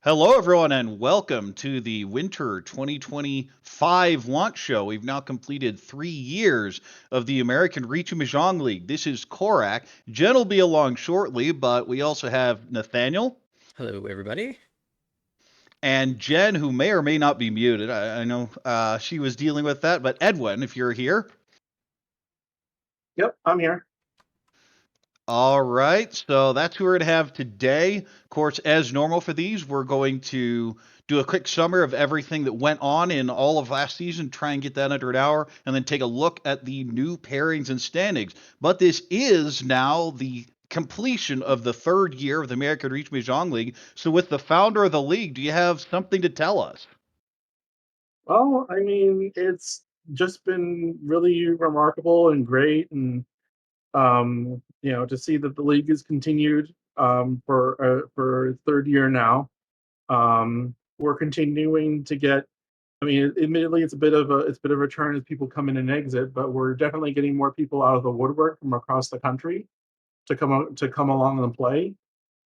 Hello, everyone, and welcome to the Winter 2025 launch show. We've now completed 3 years of the American Richu Mahjong League. This is Korak. Jen will be along shortly, but we also have Nathaniel Hello, everybody. and Jen, who may or may not be muted. I know she was dealing with that, but Edwin, if you're here. Yep, I'm here. All right, so that's who we're going to have today. Of course, as normal for these, we're going to do a quick summary of everything that went on in all of last season, try and get that under an hour, and then take a look at the new pairings and standings. But this is now the completion of the third year of the American Reach Mahjong League. So, with the founder of the league, do you have something to tell us? Well, I mean, it's just been really remarkable and great, and to see that the league has continued for third year now. We're continuing to get. I mean, admittedly, it's a bit of a turn as people come in and exit, but we're definitely getting more people out of the woodwork from across the country to come along and play.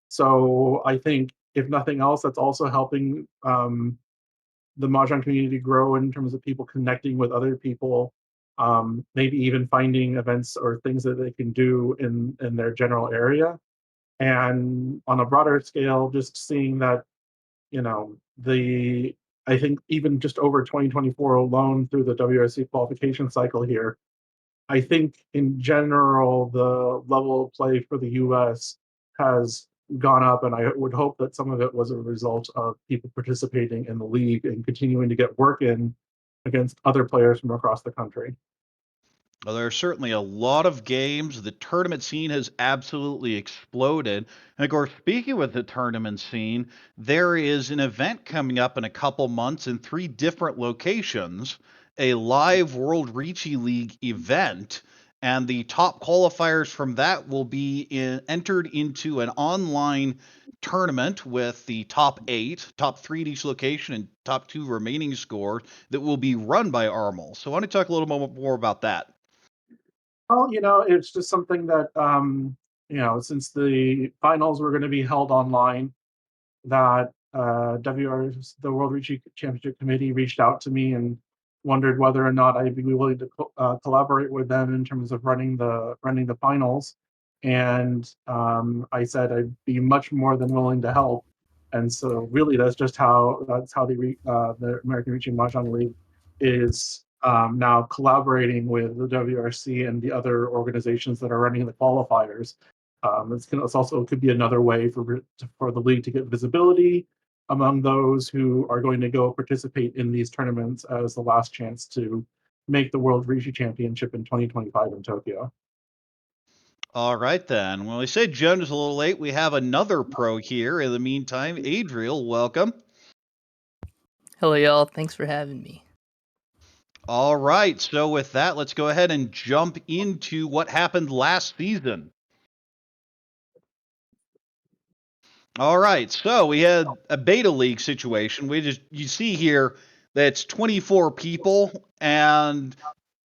So I think, if nothing else, that's also helping the mahjong community grow in terms of people connecting with other people, maybe even finding events or things that they can do in their general area. And on a broader scale, just seeing that, the I think even just over 2024 alone through the WRC qualification cycle here, I think in general the level of play for the US has gone up, and I would hope that some of it was a result of people participating in the league and continuing to get work in against other players from across the country. Well, there are certainly a lot of games. The tournament scene has absolutely exploded. And of course, speaking with the tournament scene, there is an event coming up in a couple months in three different locations, a live World Ricci League event. And the top qualifiers from that will be entered into an online tournament with the top eight, top three at each location, and top two remaining scores that will be run by Armel. So I want to talk a little more about that. Well, it's just something that since the finals were going to be held online, that the World Reach Championship Committee reached out to me and wondered whether or not I'd be willing to collaborate with them in terms of running the finals. And I said I'd be much more than willing to help. And so, really, that's how the American Reaching Mahjong League is now collaborating with the WRC and the other organizations that are running the qualifiers. It's also could be another way for the league to get visibility among those who are going to go participate in these tournaments as the last chance to make the World Rishi Championship in 2025 in Tokyo. All right then. Well, I said Jen is a little late. We have another pro here. In the meantime, Adriel, welcome. Hello, y'all. Thanks for having me. All right. So with that, let's go ahead and jump into what happened last season. All right. So we had a beta league situation. You see here that's 24 people, and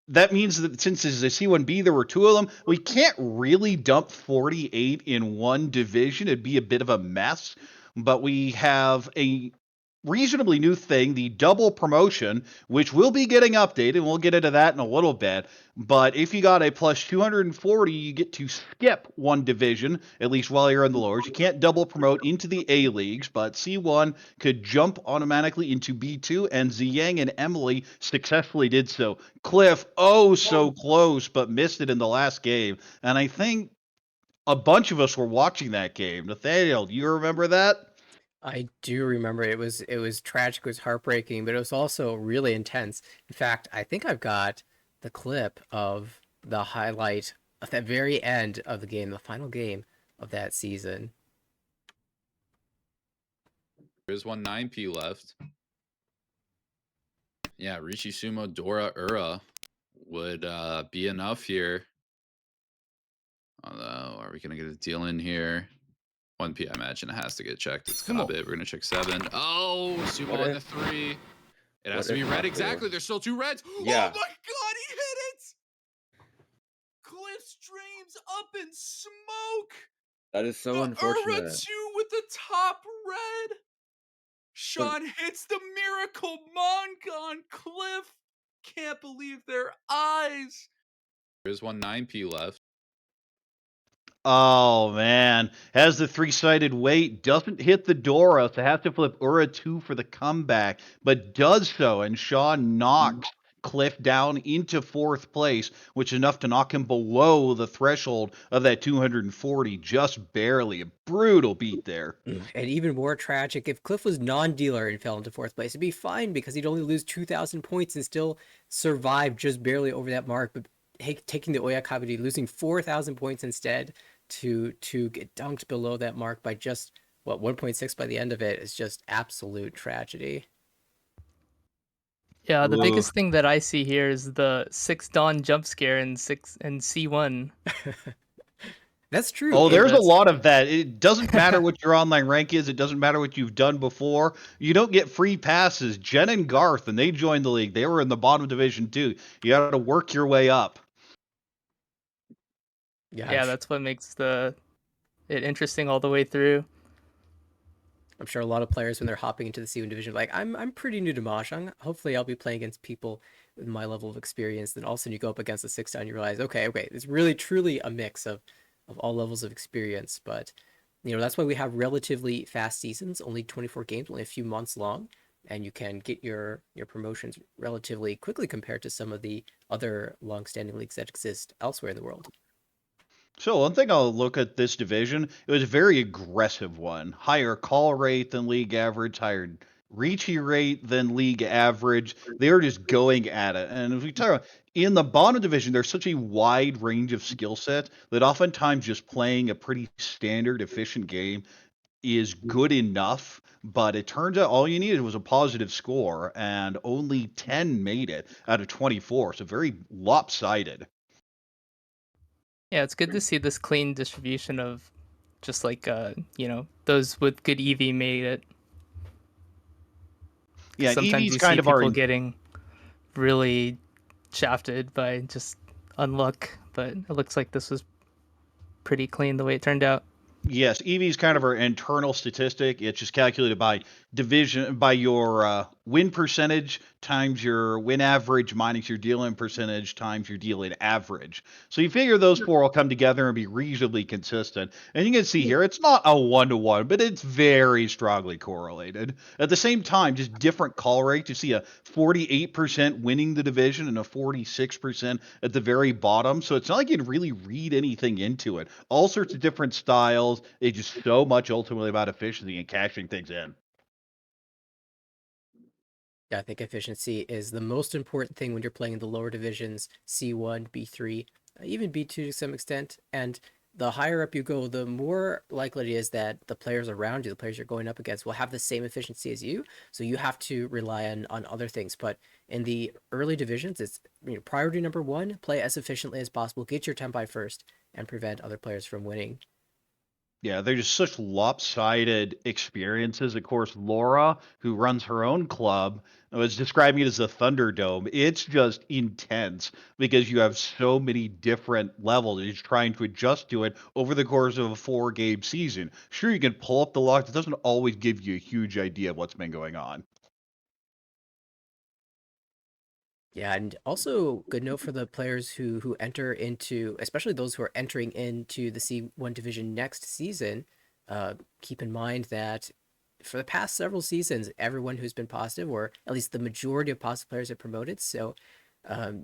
that means that since it's a C1B, there were two of them. We can't really dump 48 in one division. It'd be a bit of a mess. But we have a reasonably new thing, the double promotion, which will be getting updated. We'll get into that in a little bit. But if you got a plus 240, you get to skip one division, at least while you're in the lowers. You can't double promote into the A leagues, but C1 could jump automatically into B2, and Ziyang and Emily successfully did so. Cliff, oh, so close, but missed it in the last game. And I think a bunch of us were watching that game. Nathaniel, do you remember that? I do remember it was tragic, it was heartbreaking, but it was also really intense. In fact, I think I've got the clip of the highlight of that very end of the game, the final game of that season. There's one 9p left. Yeah, Rishi Sumo Dora Ura would be enough here. Although, are we gonna get a deal in here? 1p, I imagine it has to get checked. It's Sumo. Kabit. We're gonna check 7. Oh, Sumo in the 3. It has to be red. Exactly. There's still two reds. Yeah. Oh my god, he hit it! Cliff's dreams up in smoke. That is so The Ura unfortunate. 2 with the top red. Sean hits the miracle monk on Cliff. Can't believe their eyes. There's 9P left. Oh man, has the three-sided weight, doesn't hit the Dora, so has to flip Ura 2 for the comeback, but does so, and Shaw knocks Cliff down into 4th place, which is enough to knock him below the threshold of that 240, just barely. A brutal beat there. And even more tragic, if Cliff was non-dealer and fell into 4th place, it'd be fine because he'd only lose 2,000 points and still survive just barely over that mark. But taking the Oyakabiri, losing 4,000 points instead to get dunked below that mark by just, 1.6 by the end of it is just absolute tragedy. Yeah, the Ooh. biggest thing that I see here is the 6 Dawn jump scare in C1. That's true. Oh, there's a that's- lot of that. It doesn't matter what your online rank is. It doesn't matter what you've done before. You don't get free passes. Jen and Garth, when they joined the league, they were in the bottom division too. You got to work your way up. Yeah, that's what makes it interesting all the way through. I'm sure a lot of players, when they're hopping into the C1 division, like, I'm pretty new to Mahjong. Hopefully I'll be playing against people with my level of experience. Then all of a sudden you go up against a 6 down, you realize, okay, it's really truly a mix of all levels of experience. But that's why we have relatively fast seasons, only 24 games, only a few months long, and you can get your promotions relatively quickly compared to some of the other long-standing leagues that exist elsewhere in the world. So one thing I'll look at this division, it was a very aggressive one. Higher call rate than league average, higher reachy rate than league average. They were just going at it. And as we talk about, in the bottom division, there's such a wide range of skill sets that oftentimes just playing a pretty standard, efficient game is good enough. But it turns out all you needed was a positive score, and only 10 made it out of 24. So very lopsided. Yeah, it's good to see this clean distribution of just like those with good EV made it. Yeah, Sometimes EV's you kind see of our people getting really shafted by just unluck, but it looks like this was pretty clean the way it turned out. Yes, EV is kind of our internal statistic. It's just calculated by division, by your win percentage times your win average minus your deal-in percentage times your deal-in average. So you figure those four will come together and be reasonably consistent. And you can see here, it's not a one-to-one, but it's very strongly correlated. At the same time, just different call rates. You see a 48% winning the division and a 46% at the very bottom. So it's not like you can really read anything into it. All sorts of different styles. It's just so much ultimately about efficiency and cashing things in. Yeah, I think efficiency is the most important thing when you're playing in the lower divisions, C1, B3, even B2 to some extent. And the higher up you go, the more likely it is that the players around you, the players you're going up against, will have the same efficiency as you. So you have to rely on other things. But in the early divisions, it's priority number one, play as efficiently as possible, get your tempi first, and prevent other players from winning. Yeah, they're just such lopsided experiences. Of course, Laura, who runs her own club, was describing it as a Thunderdome. It's just intense because you have so many different levels. You're trying to adjust to it over the course of a 4-game season. Sure, you can pull up the log. It doesn't always give you a huge idea of what's been going on. Yeah, and also good note for the players who enter into, especially those who are entering into the C1 division next season. Keep in mind that for the past several seasons, everyone who's been positive, or at least the majority of positive players, are promoted. So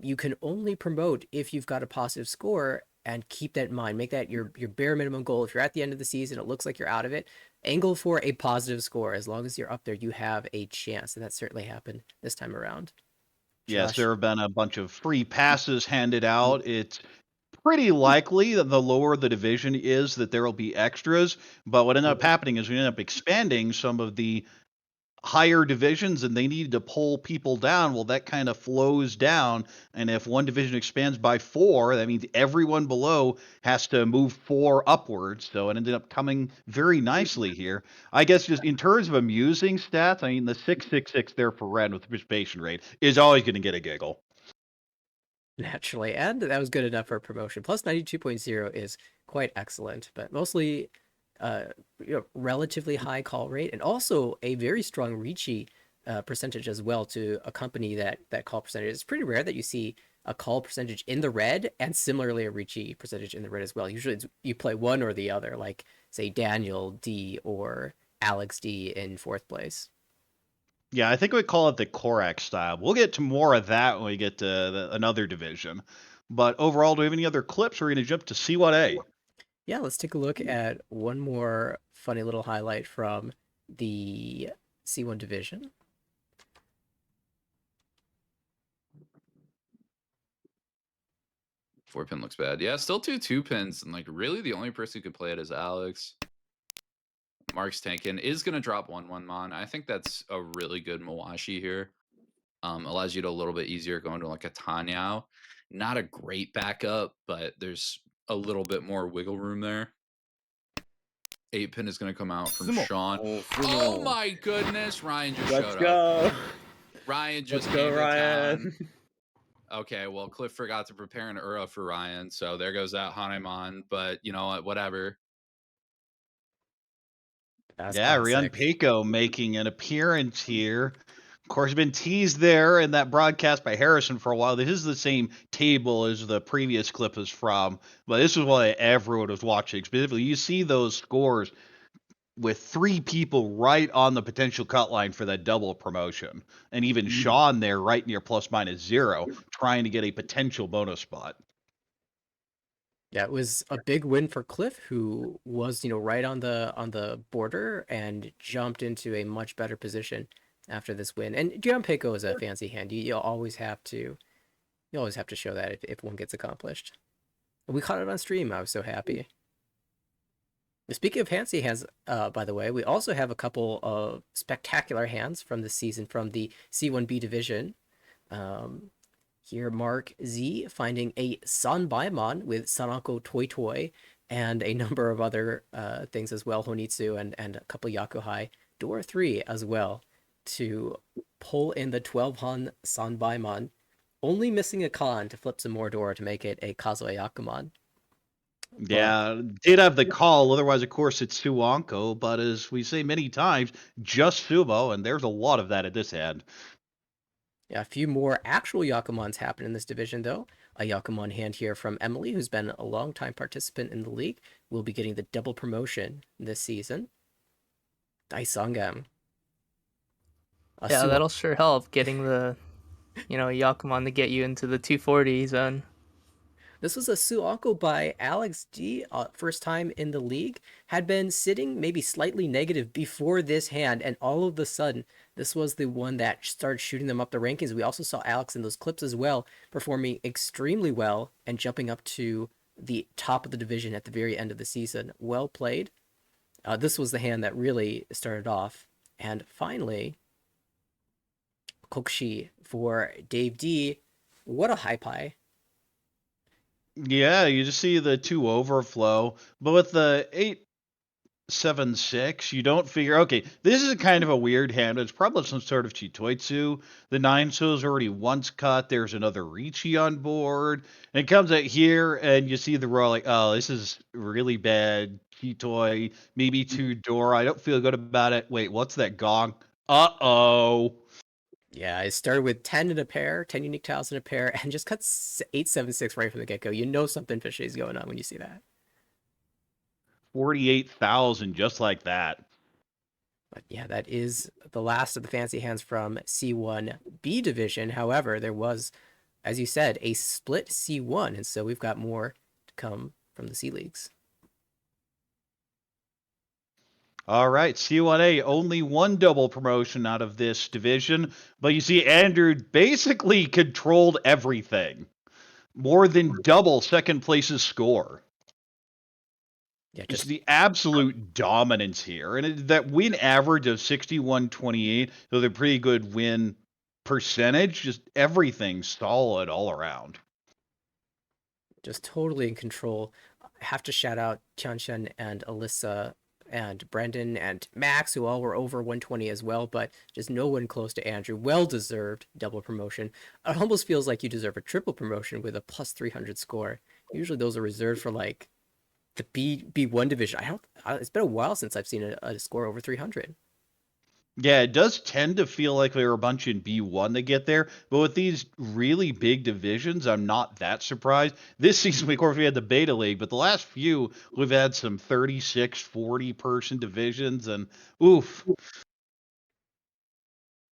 you can only promote if you've got a positive score, and keep that in mind. Make that your bare minimum goal. If you're at the end of the season, it looks like you're out of it, angle for a positive score. As long as you're up there, you have a chance, and that certainly happened this time around. Yes, Josh. there have been a bunch of free passes handed out. It's pretty likely that the lower the division is, that there will be extras. But what ended up happening is we ended up expanding some of the higher divisions, and they needed to pull people down. Well, that kind of flows down, and if one division expands by 4, that means everyone below has to move 4 upwards. So it ended up coming very nicely here. I guess just in terms of amusing stats, I mean, the 666 there for Ren with the participation rate is always going to get a giggle. Naturally, and that was good enough for a promotion. Plus 92.0 is quite excellent, but mostly relatively high call rate, and also a very strong Ricci percentage as well to accompany that call percentage. It's pretty rare that you see a call percentage in the red and similarly a Ricci percentage in the red as well. Usually you play one or the other, like say Daniel D or Alex D in fourth place. Yeah, I think we call it the Korak style. We'll get to more of that when we get to another division. But overall, do we have any other clips? We're going to jump to C1A. Yeah, let's take a look at one more funny little highlight from the C1 division. Four pin looks bad. Yeah, still two pins, and like really the only person who could play it is Alex. Mark's tanking is gonna drop 1/1 Mon. I think that's a really good Mawashi here. Allows you to a little bit easier go into like a Tanyao. Not a great backup, but there's a little bit more wiggle room there. 8 pin is gonna come out from Sean. Oh my goodness, Ryan just Let's showed go. up. Ryan just Let's go, came to Ryan. town. Okay, well, Cliff forgot to prepare an Ura for Ryan, so there goes that Hanemon. But you know what? Whatever. That's Yeah, Rian classic. Peiko making an appearance here. Of course, been teased there in that broadcast by Harrison for a while. This is the same table as the previous clip is from, but this is what everyone was watching. Specifically, you see those scores with 3 people right on the potential cut line for that double promotion, and even Sean there right near ±0, trying to get a potential bonus spot. Yeah, it was a big win for Cliff, who was, right on the border and jumped into a much better position after this win. And Rian Peiko is a fancy hand. You always have to show that if one gets accomplished. We caught it on stream. I was so happy. Speaking of fancy hands, by the way, we also have a couple of spectacular hands from this season from the C1B division. Here, Mark Z finding a Sanbaimon with Sanako Toy Toy and a number of other things as well, Honitsu and a couple Yakuhai. Door 3 as well to pull in the 12-Han Sanbaimon, only missing a Kan to flip some more door to make it a Kazuya Yakumon. Yeah, did have the call. Otherwise, of course, it's Suanko. But as we say many times, just Sumo, and there's a lot of that at this end. Yeah, a few more actual Yakumons happen in this division, though. A Yakumon hand here from Emily, who's been a long-time participant in the league, will be getting the double promotion this season. Daisangam. Yeah, that'll sure help getting the, Yakumon to get you into the 240 zone. This was a Suanko by Alex D, first time in the league, had been sitting maybe slightly negative before this hand, and all of a sudden, this was the one that started shooting them up the rankings. We also saw Alex in those clips as well, performing extremely well and jumping up to the top of the division at the very end of the season. Well played. This was the hand that really started off. And finally, Kokushi for Dave D. What a high pie. Yeah, you just see the 2 overflow, but with the 8-7-6, you don't figure, okay, this is kind of a weird hand. It's probably some sort of Chitoitsu. The 9-so is already once cut. There's another Ricci on board. And it comes out here, and you see the roll like, oh, this is really bad. Chitoi, maybe 2 door. I don't feel good about it. Wait, what's that gong? Uh-oh. Yeah, it started with 10 in a pair, 10 unique tiles in a pair, and just cut 8-7-6 right from the get-go. You know something fishy is going on when you see that. 48,000, just like that. But yeah, that is the last of the fancy hands from C1B division. However, there was, as you said, a split C1, and so we've got more to come from the C leagues. All right, C1A, only 1 double promotion out of this division, but you see Andrew basically controlled everything. More than double second place's score. Yeah, Just the absolute dominance here. And that win average of 61-28, so the pretty good win percentage, just everything solid all around. Just totally in control. I have to shout out Tianshan and Alyssa and Brendan and Max, who all were over 120 as well, but just no one close to Andrew. Well-deserved double promotion. It almost feels like you deserve a triple promotion with a plus 300 score. Usually those are reserved for like the B1 division. It's been a while since I've seen a score over 300. Yeah, it does tend to feel like there are a bunch in B1 that get there, but with these really big divisions, I'm not that surprised. This season, of course, we had the Beta League, but the last few, we've had some 36, 40 person divisions, and oof.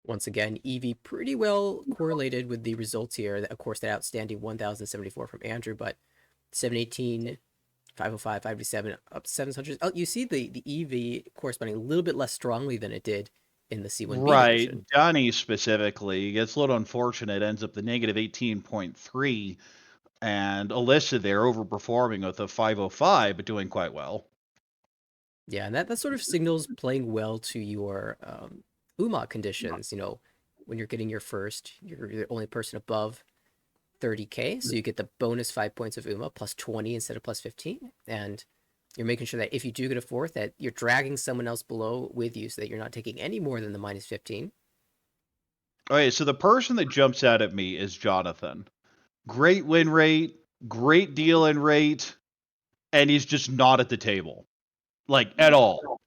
Once again, EV pretty well correlated with the results here. Of course, that outstanding 1,074 from Andrew, but 718, 505, 557, up 700. Oh, you see the EV corresponding a little bit less strongly than it did in the C1B Right. division. Johnny specifically gets a little unfortunate, ends up the negative 18.3, and Alyssa there overperforming with a 505, but doing quite well. Yeah, and that sort of signals playing well to your UMA conditions. When you're getting your first, you're the only person above 30K, so you get the bonus 5 points of UMA plus 20 instead of plus 15, and you're making sure that if you do get a fourth, that you're dragging someone else below with you so that you're not taking any more than the minus 15. Okay, so the person that jumps out at me is Jonathan. Great win rate, great deal in rate, and he's just not at the table. Like, at all.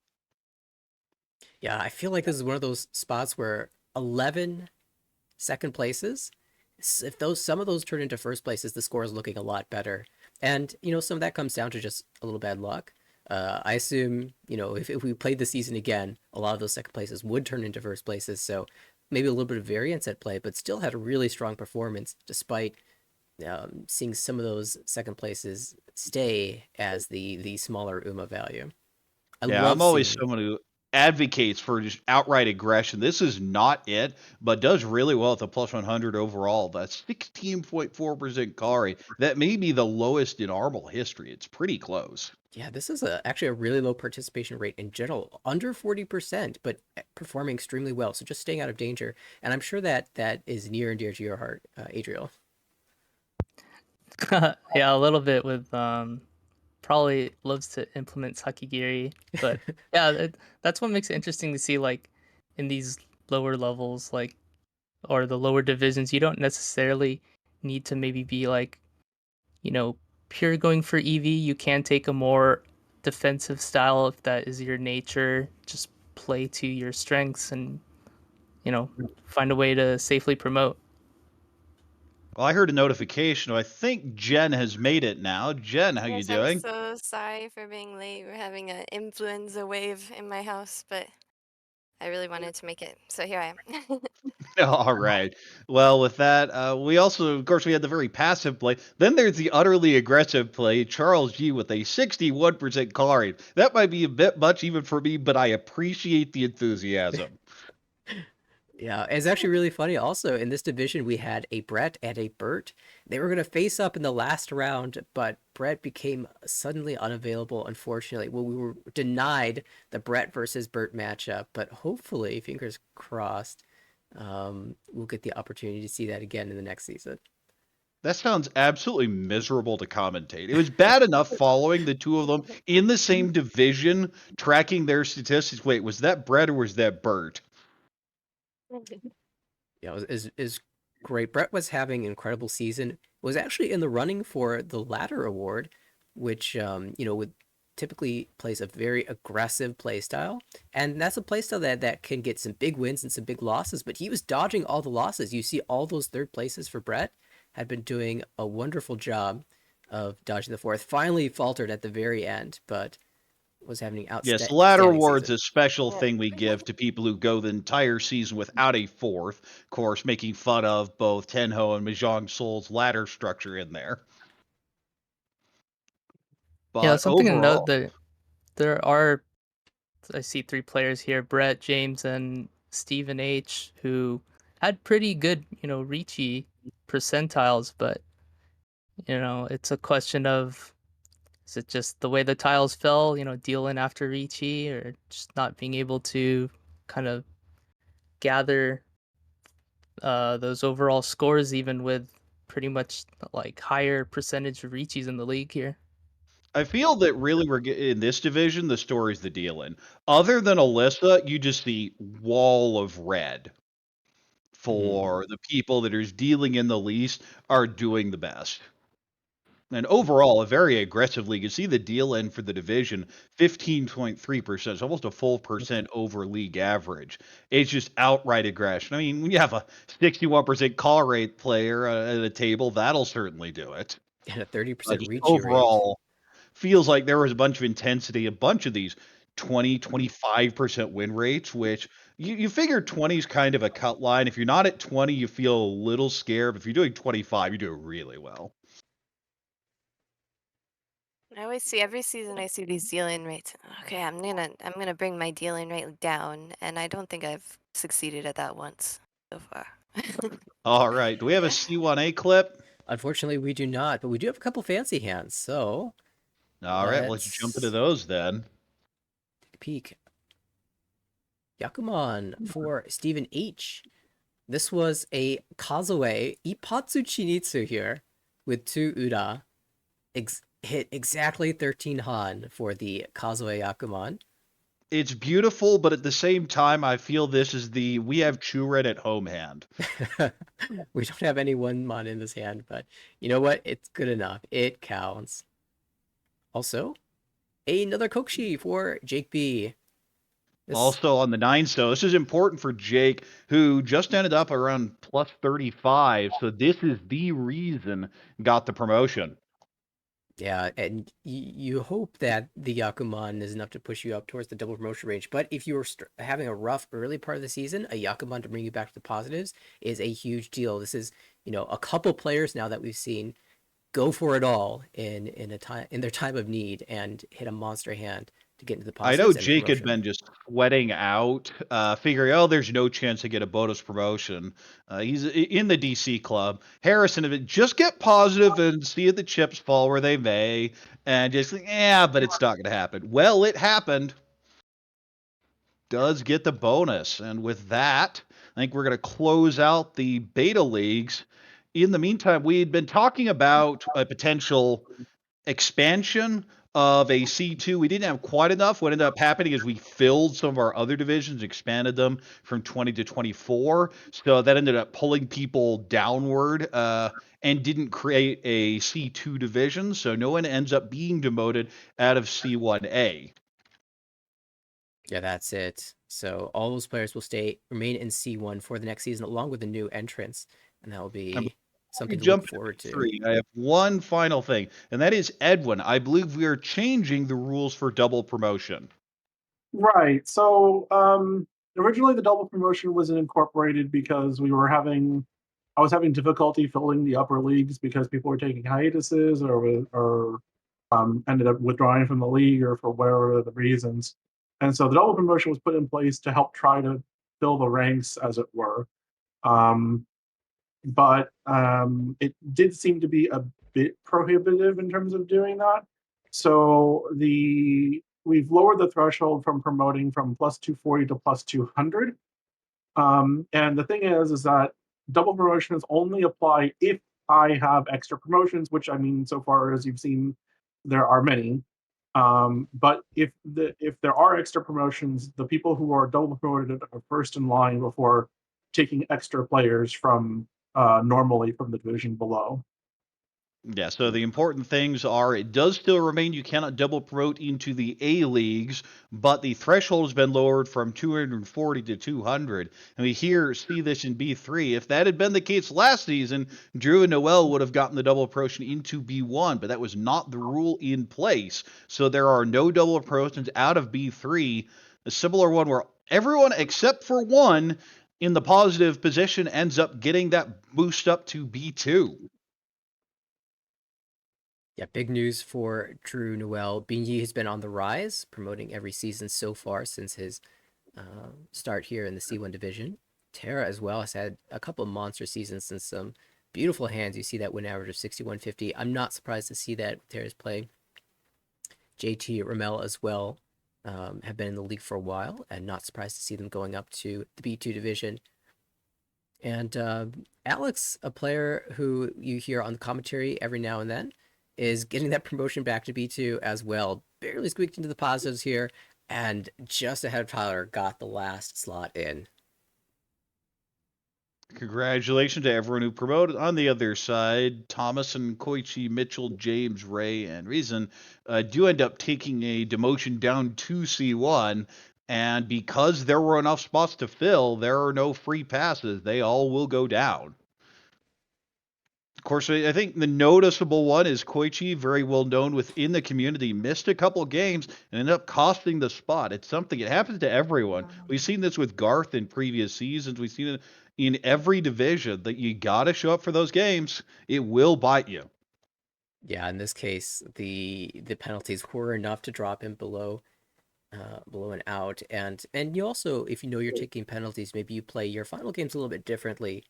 Yeah, I feel like this is one of those spots where 11 second places, if some of those turn into first places, the score is looking a lot better. And, some of that comes down to just a little bad luck. I assume, if we played the season again, a lot of those second places would turn into first places. So maybe a little bit of variance at play, but still had a really strong performance despite seeing some of those second places stay as the smaller UMA value. Yeah, I'm always someone who advocates for just outright aggression. This is not it, but does really well at the plus 100 overall. That's 16.4% call rate. That may be the lowest in Armal history. It's pretty close. Yeah, this is actually a really low participation rate in general, under 40%, but performing extremely well. So just staying out of danger. And I'm sure that is near and dear to your heart, Adriel. Yeah, a little bit with probably loves to implement Sakigiri, but yeah, that's what makes it interesting to see, like in these lower levels, like or the lower divisions, you don't necessarily need to maybe be like, pure going for EV. You can take a more defensive style if that is your nature. Just play to your strengths and find a way to safely promote. Well, I heard a notification. I think Jen has made it now. Jen, how you Yes, doing? I'm so sorry for being late. We're having an influenza wave in my house, but I really wanted to make it. So here I am. All right. Well, with that, we also, of course, we had the very passive play. Then there's the utterly aggressive play. Charles G with a 61% call rate. That might be a bit much even for me, but I appreciate the enthusiasm. Yeah, it's actually really funny. Also, in this division, we had a Brett and a Bert. They were going to face up in the last round, but Brett became suddenly unavailable, unfortunately. Well, we were denied the Brett versus Bert matchup, but hopefully, fingers crossed, we'll get the opportunity to see that again in the next season. That sounds absolutely miserable to commentate. It was bad enough following the two of them in the same division, tracking their statistics. Wait, was that Brett or was that Bert? Yeah, is great. Brett was having an incredible season. Was actually in the running for the Ladder Award, which would typically plays a very aggressive playstyle, and that's a playstyle that can get some big wins and some big losses. But he was dodging all the losses. You see, all those third places for Brett had been doing a wonderful job of dodging the fourth. Finally faltered at the very end, but was having Yes, ladder award's season. a special thing we give to people who go the entire season without a fourth. Of course, making fun of both Tenho and Mahjong Soul's ladder structure in there. But Yeah, something to note overall, that there are, I see 3 players here, Brett, James, and Stephen H, who had pretty good, Ricci percentiles, but it's a question of, is it just the way the tiles fell, dealing after Ricci, or just not being able to kind of gather those overall scores, even with pretty much like higher percentage of Ricci's in the league here. I feel that really in this division, the story's the dealing. Other than Alyssa, you just see wall of red for the people that are dealing in the least are doing the best. And overall, a very aggressive league. You see the deal in for the division, 15.3%. It's almost a full percent over league average. It's just outright aggression. I mean, when you have a 61% call rate player at a table, that'll certainly do it. And a 30% Just reach rate. overall, feels like there was a bunch of intensity, a bunch of these 20, 25% win rates, which you figure 20 is kind of a cut line. If you're not at 20, you feel a little scared. But if you're doing 25, you do really well. I always see every season I see these dealing rates. Okay, I'm gonna bring my dealing rate down, and I don't think I've succeeded at that once so far. All right. Do we have a C1A clip? Unfortunately, we do not, but we do have a couple fancy hands. So All right, let's jump into those then. take a peek. Yakuman for Stephen H. This was a Kazue Ipatsu Chinitsu here with 2 Ura. Hit exactly 13 Han for the Kazue Yakuman. It's beautiful, but at the same time, I feel this is the we have Churen at home hand. We don't have any 1 mon in this hand, but you know what? It's good enough. It counts. Also, another Kokshi for Jake B. Also on the 9 so this is important for Jake, who just ended up around plus 35. So this is the reason got the promotion. Yeah, and you hope that the Yakuman is enough to push you up towards the double promotion range. But if you're having a rough early part of the season, a Yakuman to bring you back to the positives is a huge deal. This is, a couple players now that we've seen go for it all in their time of need and hit a monster hand to get into the I positives. know and the Jake had promotion. been just sweating out, figuring, there's no chance to get a bonus promotion. He's in the DC club. Harrison, just get positive and see if the chips fall where they may, and just but it's not going to happen. Well, it happened. Does get the bonus, and with that, I think we're going to close out the beta leagues. In the meantime, we had been talking about a potential expansion of a C2. We didn't have quite enough. What ended up happening is we filled some of our other divisions, expanded them from 20 to 24. So that ended up pulling people downward and didn't create a C2 division. So no one ends up being demoted out of C1A. Yeah, that's it. So all those players will remain in C1 for the next season, along with the new entrants, and that will be something to look forward to. I have one final thing, and that is Edwin. I believe we are changing the rules for double promotion. Right. So originally the double promotion wasn't incorporated because I was having difficulty filling the upper leagues because people were taking hiatuses or ended up withdrawing from the league or for whatever the reasons. And so the double promotion was put in place to help try to fill the ranks, as it were. But it did seem to be a bit prohibitive in terms of doing that. So we've lowered the threshold from promoting from plus 240 to plus 200. And the thing is that double promotions only apply if I have extra promotions, which I mean, so far as you've seen, there are many. But if there are extra promotions, the people who are double promoted are first in line before taking extra players from normally from the division below. Yeah, so the important things are it does still remain you cannot double promote into the A leagues, but the threshold has been lowered from 240 to 200. And we see this in B3. If that had been the case last season, Drew and Noel would have gotten the double promotion into B1, but that was not the rule in place. So there are no double promotions out of B3. A similar one where everyone except for one in the positive position ends up getting that boost up to B2. Yeah, big news for Drew Noel. Bingy has been on the rise, promoting every season so far since his start here in the C1 division. Tara as well has had a couple of monster seasons and some beautiful hands. You see that win average of 6150. I'm not surprised to see that Tara's play. JT Ramel as well have been in the league for a while, and not surprised to see them going up to the B2 division. And Alex, a player who you hear on the commentary every now and then, is getting that promotion back to B2 as well. Barely squeaked into the positives here, and just ahead of Tyler, got the last slot in. Congratulations to everyone who promoted. On the other side, Thomas and Koichi, Mitchell, James, Ray, and Reason do end up taking a demotion down to C1. And because there were enough spots to fill, there are no free passes. They all will go down. Of course, I think the noticeable one is Koichi, very well known within the community, missed a couple games and ended up costing the spot. It's something, it happens to everyone. We've seen this with Garth in previous seasons. We've seen it in every division that you got to show up for those games. It will bite you. Yeah, in this case, the penalties were enough to drop him below an out, and you also, if you know you're taking penalties, maybe you play your final games a little bit differently,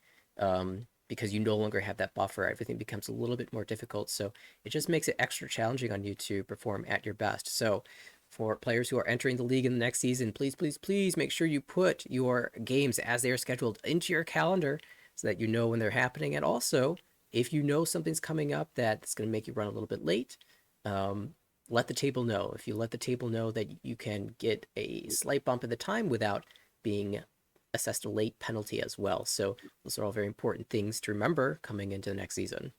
because you no longer have that buffer. Everything becomes a little bit more difficult, so it just makes it extra challenging on you to perform at your best. So for players who are entering the league in the next season, please make sure you put your games as they are scheduled into your calendar so that you know when they're happening. And also, if you know something's coming up that's going to make you run a little bit late, let the table know. If you let the table know that you can get a slight bump in the time without being assessed a late penalty as well. So those are all very important things to remember coming into the next season.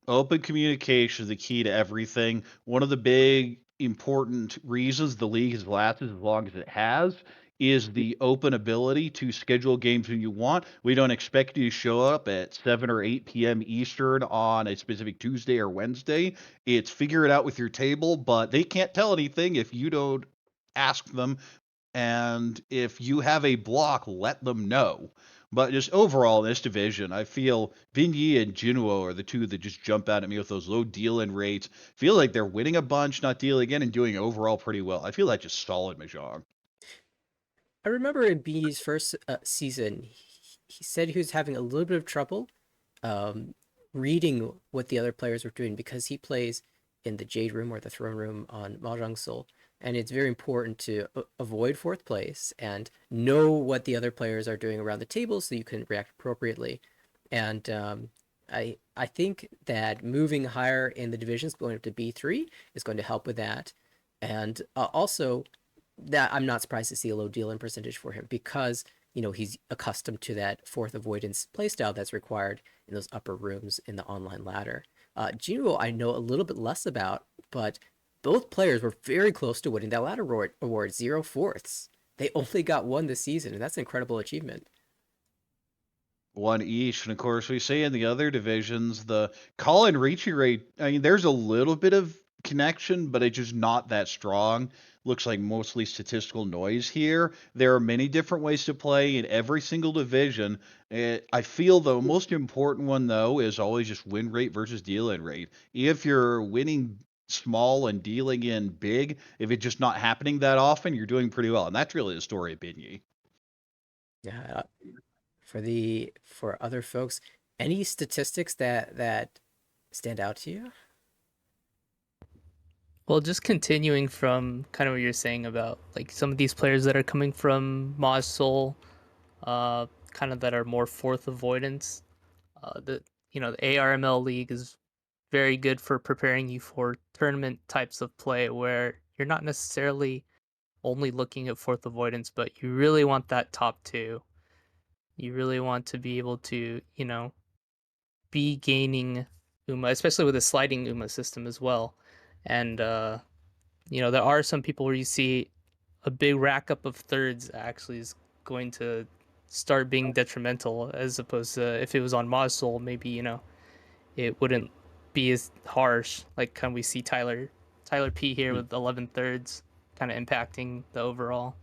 Open communication is the key to everything. One of the big important reasons the league has lasted as long as it has is the open ability to schedule games when you want. We don't expect you to show up at 7 or 8 p.m. Eastern on a specific Tuesday or Wednesday. It's figure it out with your table, but they can't tell anything if you don't ask them. And if you have a block, let them know. But just overall in this division, I feel Vinyi and Jinuo are the two that just jump out at me with those low deal-in rates. Feel like they're winning a bunch, not dealing in, and doing overall pretty well. I feel like just solid Mahjong. I remember in Beanie's first season, he said he was having a little bit of trouble reading what the other players were doing because he plays in the Jade Room or the Throne Room on Mahjong Soul, and it's very important to avoid fourth place and know what the other players are doing around the table so you can react appropriately. And I think that moving higher in the divisions, going up to B3, is going to help with that. And also, that I'm not surprised to see a low deal-in percentage for him because he's accustomed to that fourth avoidance playstyle that's required in those upper rooms in the online ladder. Jinuo I know a little bit less about, but both players were very close to winning that ladder award, 0 fourths. They only got one this season, and that's an incredible achievement. One each, and of course we say in the other divisions, the call and reach rate, I mean, there's a little bit of connection, but it's just not that strong. Looks like mostly statistical noise here. There are many different ways to play in every single division. I feel the most important one, though, is always just win rate versus deal-in rate. If you're winning small and dealing in big, if it's just not happening that often, you're doing pretty well. And that's really the story of Binyi. Yeah. For other folks, any statistics that stand out to you? Well, just continuing from kind of what you're saying about like some of these players that are coming from Maj Soul, kind of that are more fourth avoidance. The ARML League is very good for preparing you for tournament types of play where you're not necessarily only looking at fourth avoidance, but you really want that top two. You really want to be able to, be gaining UMA, especially with a sliding UMA system as well. And there are some people where you see a big rack up of thirds actually is going to start being detrimental, as opposed to if it was on Maj Soul, maybe it wouldn't be as harsh. Like, can we see Tyler P here with 11 thirds kind of impacting the overall?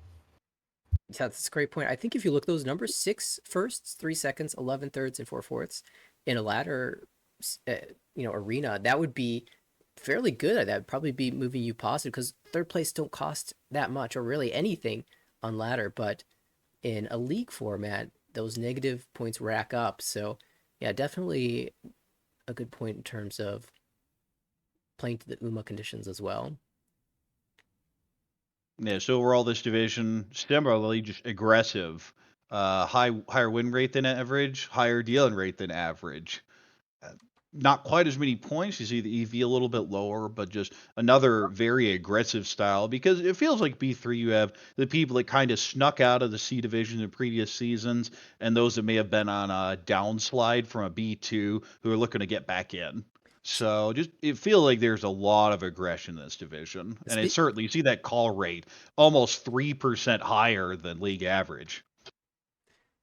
Yeah, that's a great point. I think if you look at those numbers, 6 firsts, 3 seconds, 11 thirds, and 4 fourths in a ladder, arena, that would be fairly good. That would probably be moving you positive because third place don't cost that much or really anything on ladder. But in a league format, those negative points rack up. So yeah, definitely a good point in terms of playing to the UMA conditions as well. Yeah, so overall, this division similarly just aggressive, higher win rate than average, higher dealing rate than average. not quite as many points. You see the EV a little bit lower, but just another very aggressive style because it feels like B3 you have the people that kind of snuck out of the C division in previous seasons and those that may have been on a downslide from a B2 who are looking to get back in. So just it feels like there's a lot of aggression in this division. And it certainly you see that call rate almost 3% higher than league average.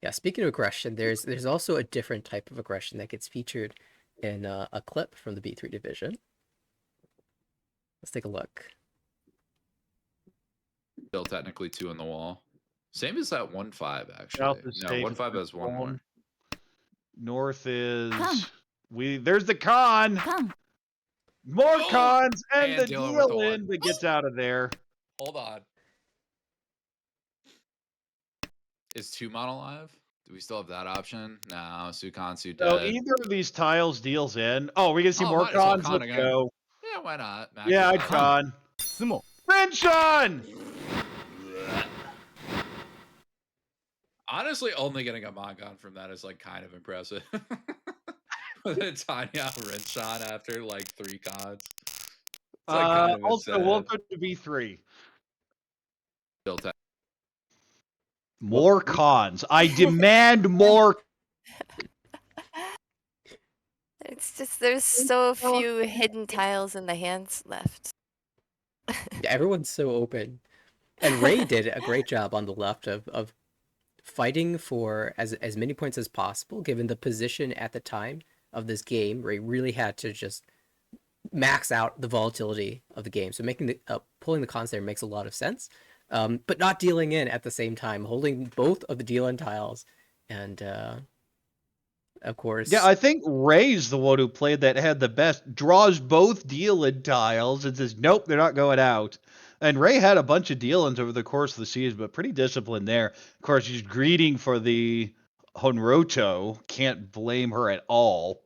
Yeah, speaking of aggression, there's also a different type of aggression that gets featured in a clip from the B3 division. Let's take a look. Still technically 2 on the wall. Same as that 1-5 actually. South is No, safe 1-5 at has one more. home. North is Come. there's the con. Come. More Oh! cons and And the dealing with the deal in one. that gets out of there. Hold on. Is 2-mon alive? Do we still have that option? No, Sukansu dead. So either of these tiles deals in. Oh, we're gonna see Oh, more might as well cons. con Let's again. go. Yeah, why not? Max Yeah, it I'd out. con. Sumo. Renshon! Honestly, only getting a Mongon from that is like kind of impressive. With a Tanya Renshon after like 3 cons. It's like kind of Also, insane. welcome to V3. Still tech. More cons. I demand more. It's just there's so few hidden tiles in the hands left. Yeah, everyone's so open. And Ray did a great job on the left of fighting for as many points as possible, given the position at the time of this game. Ray really had to just max out the volatility of the game. So making the pulling the cons there makes a lot of sense, but not dealing in at the same time, holding both of the deal in tiles, and of course, Yeah, I think Ray's the one who played that had the best. Draws both deal-in tiles and says, nope, they're not going out. And Ray had a bunch of deal-ins over the course of the season, but pretty disciplined there. Of course, she's greeting for the Honroto. Can't blame her at all.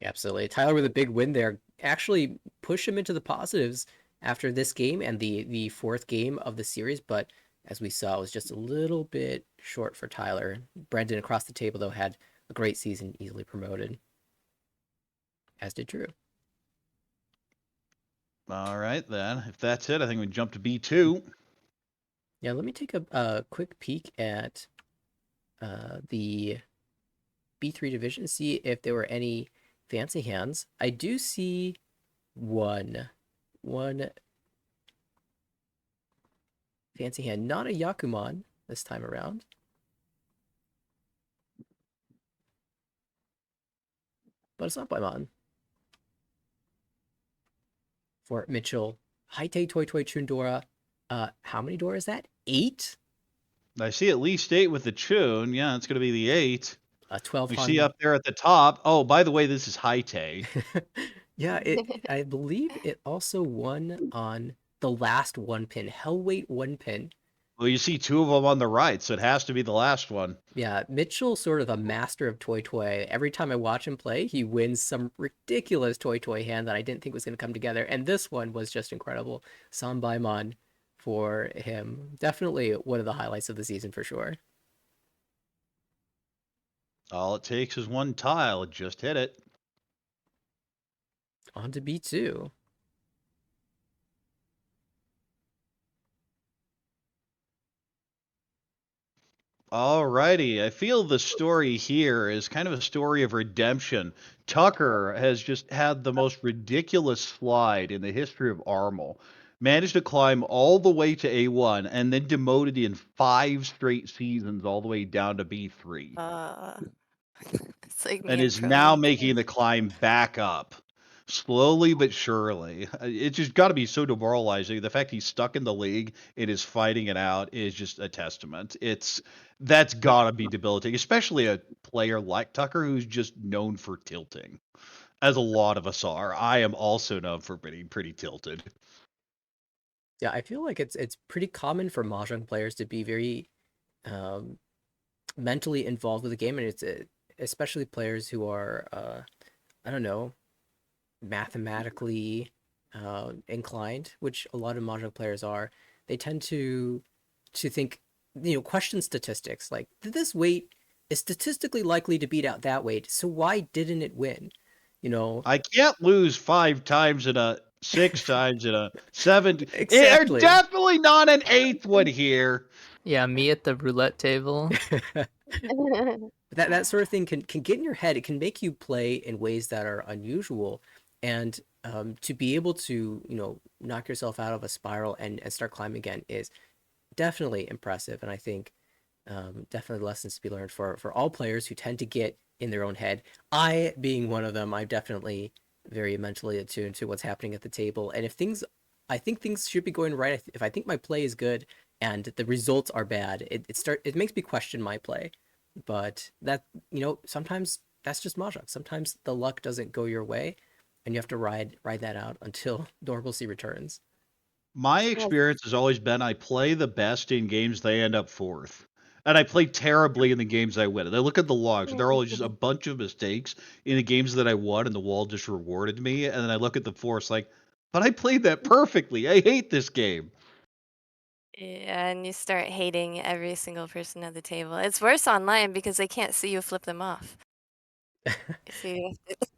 absolutely. Tyler with a big win there. Actually push him into the positives after this game and the fourth game of the series, but as we saw, it was just a little bit short for Tyler. Brendan across the table, though, had a great season, easily promoted, as did Drew. All right, then. If that's it, I think we can jump to B2. Yeah, let me take a quick peek at the B3 division, see if there were any fancy hands. I do see one fancy hand, not a Yakuman this time around. But it's not Baimon. For Mitchell, Haite Toy Toy Chundora. How many Dora is that? 8? I see at least 8 with the Chun. Yeah, it's going to be the 8. 12 We see up there at the top. Oh, by the way, this is Haite. Yeah, I believe it also won on the last 1 pin. Hellweight 1 pin. Well, you see 2 of them on the right, so it has to be the last one. Yeah, Mitchell's sort of a master of Toy Toy. Every time I watch him play, he wins some ridiculous Toy Toy hand that I didn't think was going to come together. And this one was just incredible. Sanbaimon for him. Definitely one of the highlights of the season for sure. All it takes is one tile. Just hit it. On to B2. Alrighty, I feel the story here is kind of a story of redemption. Tucker has just had the most ridiculous slide in the history of Armel. Managed to climb all the way to A1 and then demoted in 5 straight seasons all the way down to B3. It's like me And in is Pro now League. making the climb back up. Slowly but surely. It's just got to be so demoralizing. The fact he's stuck in the league and is fighting it out is just a testament. That's got to be debilitating, especially a player like Tucker who's just known for tilting, as a lot of us are. I am also known for being pretty tilted. Yeah, I feel like it's pretty common for Mahjong players to be very mentally involved with the game, and it's especially players who are I don't know, mathematically inclined, which a lot of Mahjong players are. They tend to think, question statistics like, this weight is statistically likely to beat out that weight, so why didn't it win? You know, I can't lose 5 times in a 6 times in a 7. Exactly. Definitely not an 8th one here. Yeah, me at the roulette table. that sort of thing can get in your head. It can make you play in ways that are unusual, and to be able to knock yourself out of a spiral and start climbing again is definitely impressive. And I think definitely lessons to be learned for all players who tend to get in their own head. I being one of them, I'm definitely very mentally attuned to what's happening at the table. And I think things should be going right. If I think my play is good and the results are bad, it makes me question my play. But that sometimes that's just mahjong. Sometimes the luck doesn't go your way, and you have to ride that out until normalcy returns. My experience has always been I play the best in games they end up 4th. And I play terribly in the games I win. And I look at the logs, and they're all just a bunch of mistakes in the games that I won, and the wall just rewarded me. And then I look at the force like, but I played that perfectly. I hate this game. Yeah, and you start hating every single person at the table. It's worse online because they can't see you flip them off. So you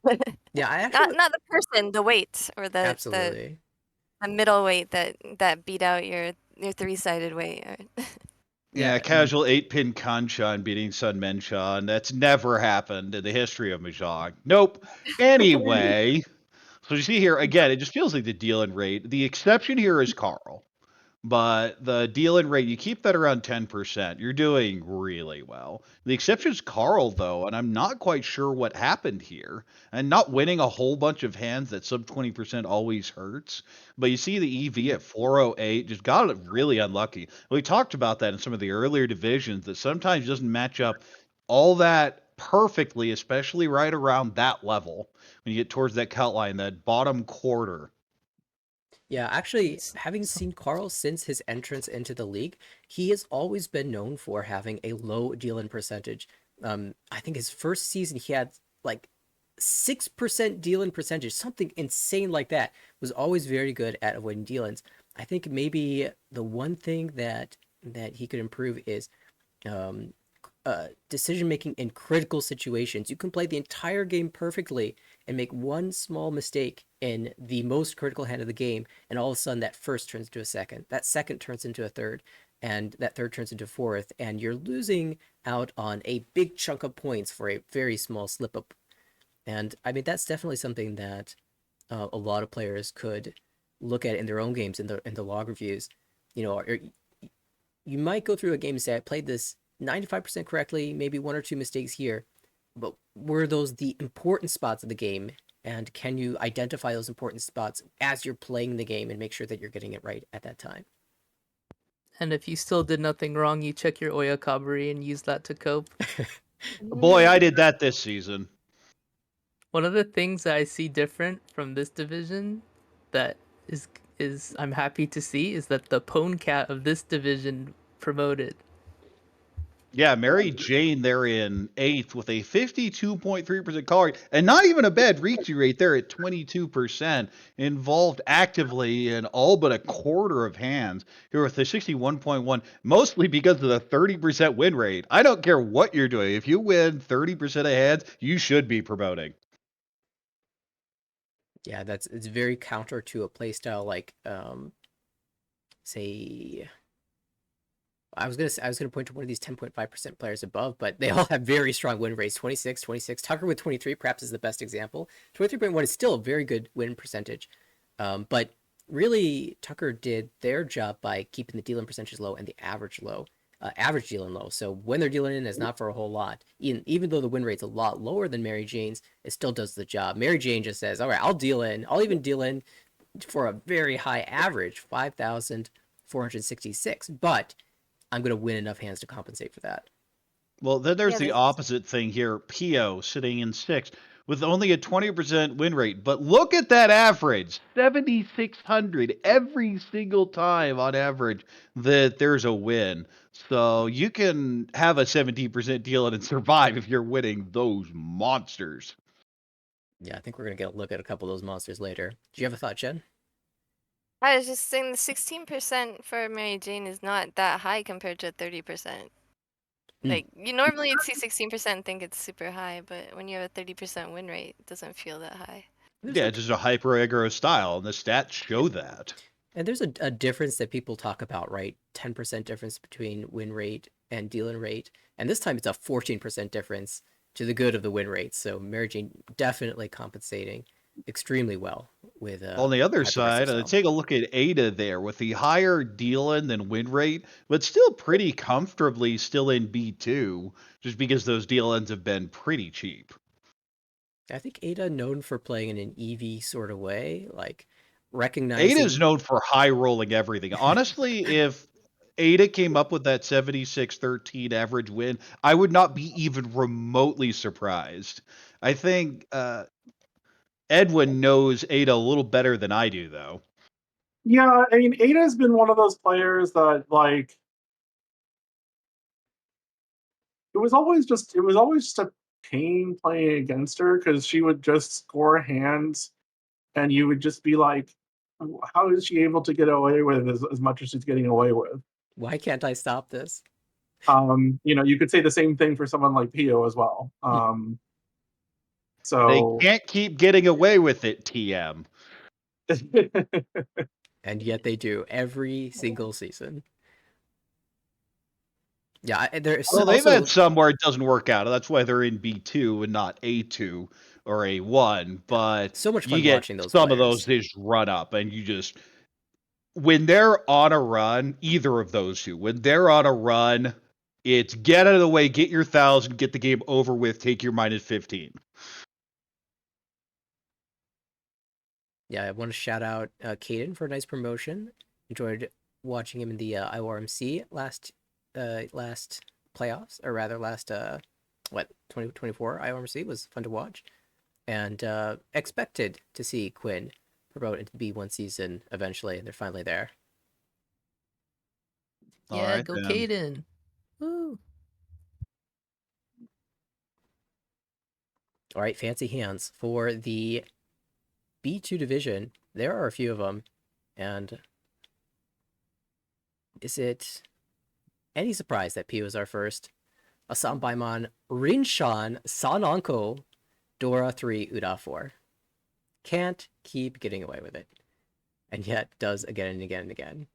have to Yeah, I actually not the person, the weight or the absolutely. middle weight that beat out your 3-sided weight. Yeah, Yeah. casual 8-pin Kanchan beating Sun Menchan. That's never happened in the history of Mahjong. Nope. Anyway, so you see here, again, it just feels like the deal-in rate. The exception here is Carl. But the deal-in rate, you keep that around 10%. You're doing really well. The exception is Carl, though, and I'm not quite sure what happened here. And not winning a whole bunch of hands that sub 20% always hurts. But you see the EV at 408 just got it really unlucky. We talked about that in some of the earlier divisions that sometimes doesn't match up all that perfectly, especially right around that level when you get towards that cut line, that bottom quarter. Yeah, actually, S- having so- seen Carl since his entrance into the league, he has always been known for having a low deal-in percentage. I think his first season he had like 6% deal-in percentage, something insane like that. Was always very good at avoiding deal-ins. I think maybe the one thing that he could improve is um, decision making in critical situations. You can play the entire game perfectly and make one small mistake in the most critical hand of the game, and all of a sudden that first turns into a second, that second turns into a third, and that third turns into fourth, and you're losing out on a big chunk of points for a very small slip up. And I mean, that's definitely something that a lot of players could look at in their own games, in the log reviews. Or you might go through a game and say, I played this 95% correctly, maybe one or two mistakes here, but were those the important spots of the game? And can you identify those important spots as you're playing the game and make sure that you're getting it right at that time? And if you still did nothing wrong, you check your Oyakabari and use that to cope. Boy, I did that this season. One of the things that I see different from this division that is I'm happy to see is that the Pwn Cat of this division promoted. Yeah, Mary Jane there in 8th with a 52.3% call rate, and not even a bad reach rate there at 22%, involved actively in all but a quarter of hands here with a 61.1, mostly because of the 30% win rate. I don't care what you're doing. If you win 30% of hands, you should be promoting. Yeah, it's very counter to a playstyle like say I was gonna point to one of these 10.5% players above, but they all have very strong win rates. 26, 26. Tucker with 23 perhaps is the best example. 23.1 is still a very good win percentage. But really, Tucker did their job by keeping the deal-in percentage low and the average low. Average deal-in low. So when they're dealing in is not for a whole lot. Even though the win rate's a lot lower than Mary Jane's, it still does the job. Mary Jane just says, all right, I'll deal in. I'll even deal in for a very high average, 5,466. But I'm going to win enough hands to compensate for that. Well, then there's Yeah, the there's- opposite thing here. Pio sitting in 6th with only a 20% win rate. But look at that average, 7,600 every single time on average that there's a win. So you can have a 17% deal and survive if you're winning those monsters. Yeah, I think we're going to get a look at a couple of those monsters later. Do you have a thought, Jen? I was just saying the 16% for Mary Jane is not that high compared to 30%. Mm. Like you normally you'd see 16% and think it's super high, but when you have a 30% win rate, it doesn't feel that high. There's Yeah, like- it's just a hyper aggro style, and the stats show that. And there's a difference that people talk about, right? 10% difference between win rate and deal-in rate. And this time it's a 14% difference to the good of the win rate. So Mary Jane definitely compensating extremely well with On the other hyper-aggressive side, style. take a look at Ada there with the higher deal-in than win rate, but still pretty comfortably still in B2, just because those deal-ins have been pretty cheap. I think Ada known for playing in an EV sort of way, like recognizing Ada's known for high rolling everything. Honestly, if Ada came up with that 76-13 average win, I would not be even remotely surprised. I think Edwin knows Ada a little better than I do, though. Yeah, I mean, Ada's been one of those players that like it was always just a pain playing against her because she would just score hands, and you would just be like, how is she able to get away with as much as she's getting away with? why can't I stop this? You could say the same thing for someone like Pio as well. They So can't keep getting away with it, TM. And yet they do every single season. Yeah, there's Well, they've also had some where it doesn't work out. That's why they're in B2 and not A2 or A1. But so much you fun watching watching those some players. of those, they just run up, and you just when they're on a run, either of those two, when they're on a run, it's get out of the way, get your 1,000, get the game over with, take your minus 15. Yeah, I want to shout out Caden for a nice promotion. Enjoyed watching him in the IORMC last playoffs, or rather last 2024 IORMC was fun to watch, and expected to see Quinn promote into B1 season eventually. They're finally there. Yeah, All right, go then. Caden. Woo. All right, fancy hands for the B2 division. There are a few of them, and is it any surprise that Pio is our first? Assam Baimon, Rinshan, Sanonko, Dora 3, Uda 4. Can't keep getting away with it. And yet does again and again and again.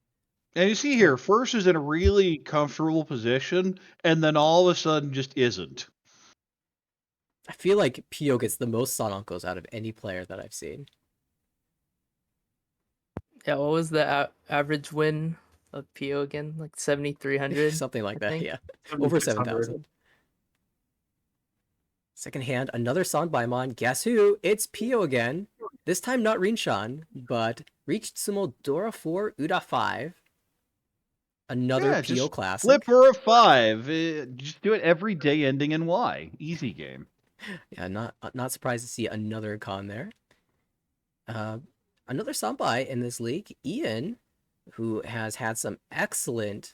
And you see here, first is in a really comfortable position, and then all of a sudden just isn't. I feel like Pio gets the most Sanonkos out of any player that I've seen. Yeah, what was the average win of Pio again? Like 7,300? Something like I that, think. yeah. Over 7,600. 7,000. Second hand, another San Baimon. Guess who? It's Pio again. This time not Rinshan, but reached Sumo Dora 4, Uda 5. Another Yeah, Pio just classic. flip her a 5. Just do it every day ending in Y. Easy game. Yeah, not surprised to see another con there. Another Sambai in this league, Ian, who has had some excellent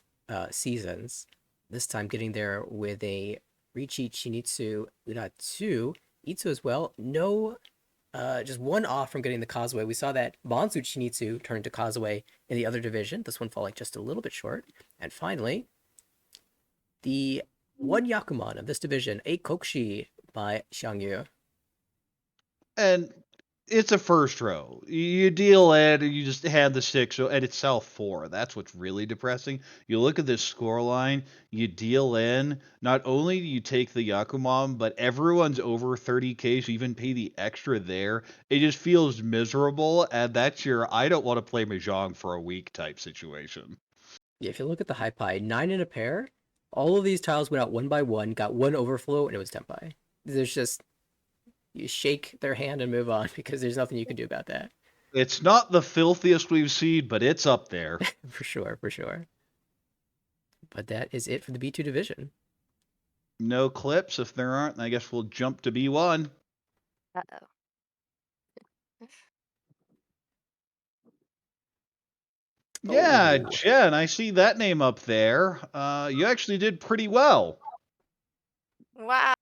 seasons. This time getting there with a Richi Chinitsu Uda 2. Itsu as well. No, just one off from getting the Kazuya. We saw that Monzu Chinitsu turned to Kazuya in the other division. This one falling just a little bit short. And finally, the one Yakuman of this division, a Kokshi by Xiangyu. And it's a first row. You deal it, and you just hand the 6, and it's South 4. That's what's really depressing. You look at this score line, you deal in, not only do you take the Yakuman, but everyone's over 30k, so you even pay the extra there. It just feels miserable, and that's your I don't want to play Mahjong for a week type situation. Yeah, if you look at the high pie, 9 in a pair, all of these tiles went out one by one, got one overflow, and it was Tenpai. There's just, you shake their hand and move on because there's nothing you can do about that. It's not the filthiest we've seen, but it's up there. For sure, for sure. But that is it for the B2 division. No clips. If there aren't, I guess we'll jump to B1. Uh-oh. Yeah, Oh. Jen, I see that name up there. You actually did pretty well. Wow.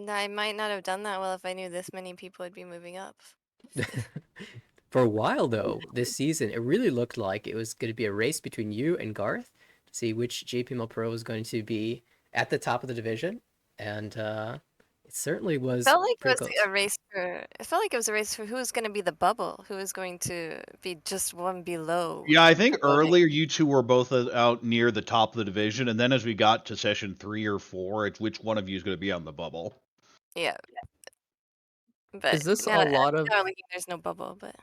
I might not have done that well if I knew this many people would be moving up. For a while, though, this season, it really looked like it was going to be a race between you and Garth see which JPML Pro is going to be at the top of the division, and it certainly was Felt like it pretty was close. a race for. It felt like it was a race for who was going to be the bubble, who was going to be just one below. Yeah, I think the voting. earlier you two were both out near the top of the division, and then as we got to session 3 or 4, it's which one of you is going to be on the bubble. Yeah. But Is this now, a lot of now there's no bubble, but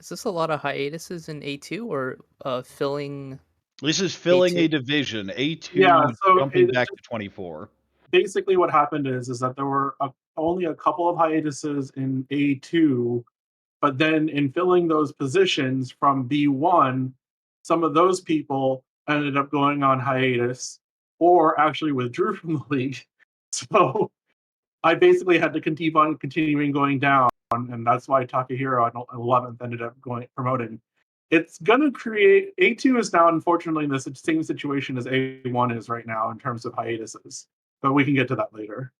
hiatuses in A2 or filling? This is filling a A2. division. A2 Yeah, so jumping back to 24. basically what happened is that there were only a couple of hiatuses in A2, but then in filling those positions from B1, some of those people ended up going on hiatus or actually withdrew from the league. So I basically had to keep on continuing going down, and that's why Takahiro at 11th ended up going promoting. It's gonna create A2 is now unfortunately in the same situation as A1 is right now in terms of hiatuses, but we can get to that later.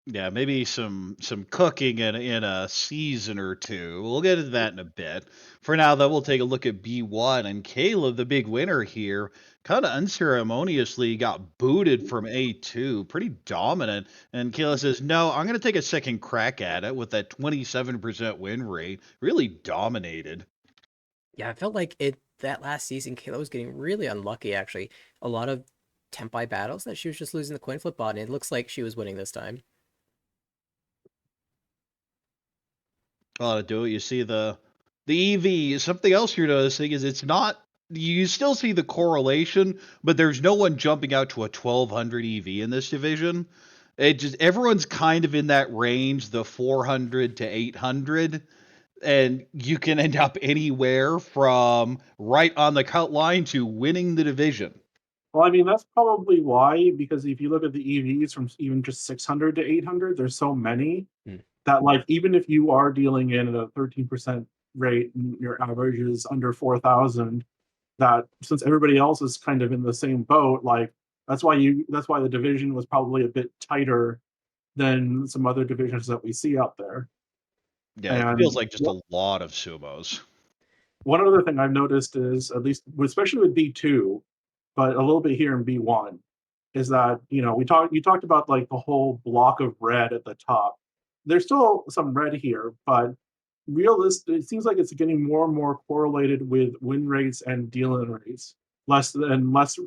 Yeah, maybe some cooking in a season or two. We'll get into that in a bit. For now, though, we'll take a look at B1, and Caleb, the big winner here, kind of unceremoniously got booted from A2, pretty dominant. And Caleb says, "No, I'm going to take a second crack at it with that 27% win rate. Really dominated." Yeah, I felt like that last season, Kayla was getting really unlucky, actually. A lot of Tempai battles that she was just losing the coin flip bot, and it looks like she was winning this time. Well, to do it, you see the EV. Something else you're noticing is it's not. You still see the correlation, but there's no one jumping out to a 1200 EV in this division. It just everyone's kind of in that range, the 400 to 800, and you can end up anywhere from right on the cut line to winning the division. Well, I mean, that's probably why, because if you look at the EVs from even just 600 to 800, there's so many that, like, even if you are dealing in at a 13% rate and your average is under 4,000, that since everybody else is kind of in the same boat, like, that's why the division was probably a bit tighter than some other divisions that we see out there. Yeah, it And feels like just a lot of sumos. one other thing I've noticed is, at least especially with B2, but a little bit here in B1, is that you talked about like the whole block of red at the top. There's still some red here, but it seems like it's getting more and more correlated with win rates and deal-in rates, less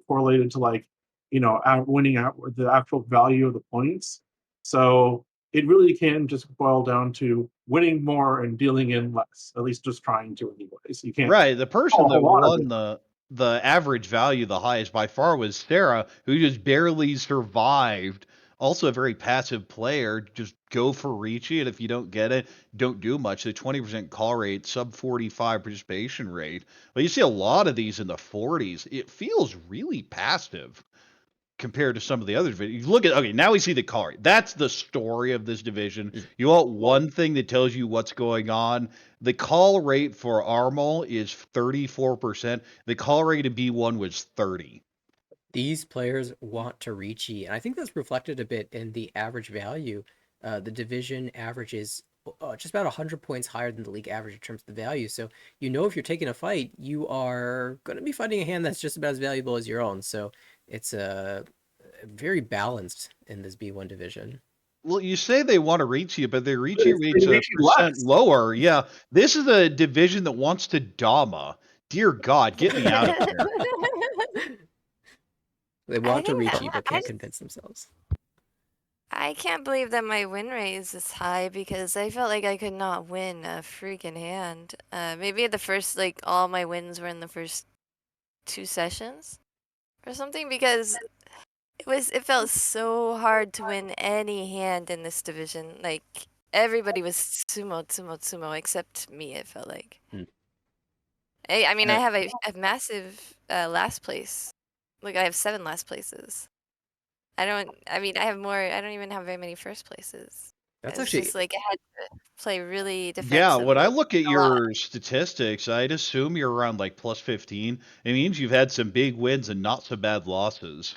correlated to like winning out the actual value of the points. So it really can just boil down to winning more and dealing in less, at least just trying to anyways. You can't Right, the person a that whole lot of won it. the average value the highest by far was Sarah, who just barely survived. Also a very passive player. Just go for Ricci, and if you don't get it, don't do much. The 20% call rate, sub 45 participation rate. But you see a lot of these in the 40s. It feels really passive compared to some of the other divisions. You look at, okay, now we see the call rate. That's the story of this division. You want one thing that tells you what's going on. The call rate for Armel is 34%. The call rate in B1 was 30. These players want to reach E, and I think that's reflected a bit in the average value. The division average is just about 100 points higher than the league average in terms of the value. So if you're taking a fight, you are going to be fighting a hand that's just about as valuable as your own. So it's very balanced in this B1 division. Well, you say they want to reach you, but their reach They rate's a reach you percent less. lower. Yeah, this is a division that wants to Dama. Dear God, get me out of here. They want to think reach that- E, but I can't just- convince themselves. I can't believe that my win rate is this high because I felt like I could not win a freaking hand. Maybe the first, like, all my wins were in the first 2 sessions or something, because it felt so hard to win any hand in this division. Like, everybody was sumo except me, it felt like. I mean, I have a massive last place. Like, I have 7 last places. I don't even have very many first places. That's It's actually just like I had to play really Yeah, defensively. when I look at a lot. your statistics, I'd assume you're around like plus 15. It means you've had some big wins and not so bad losses.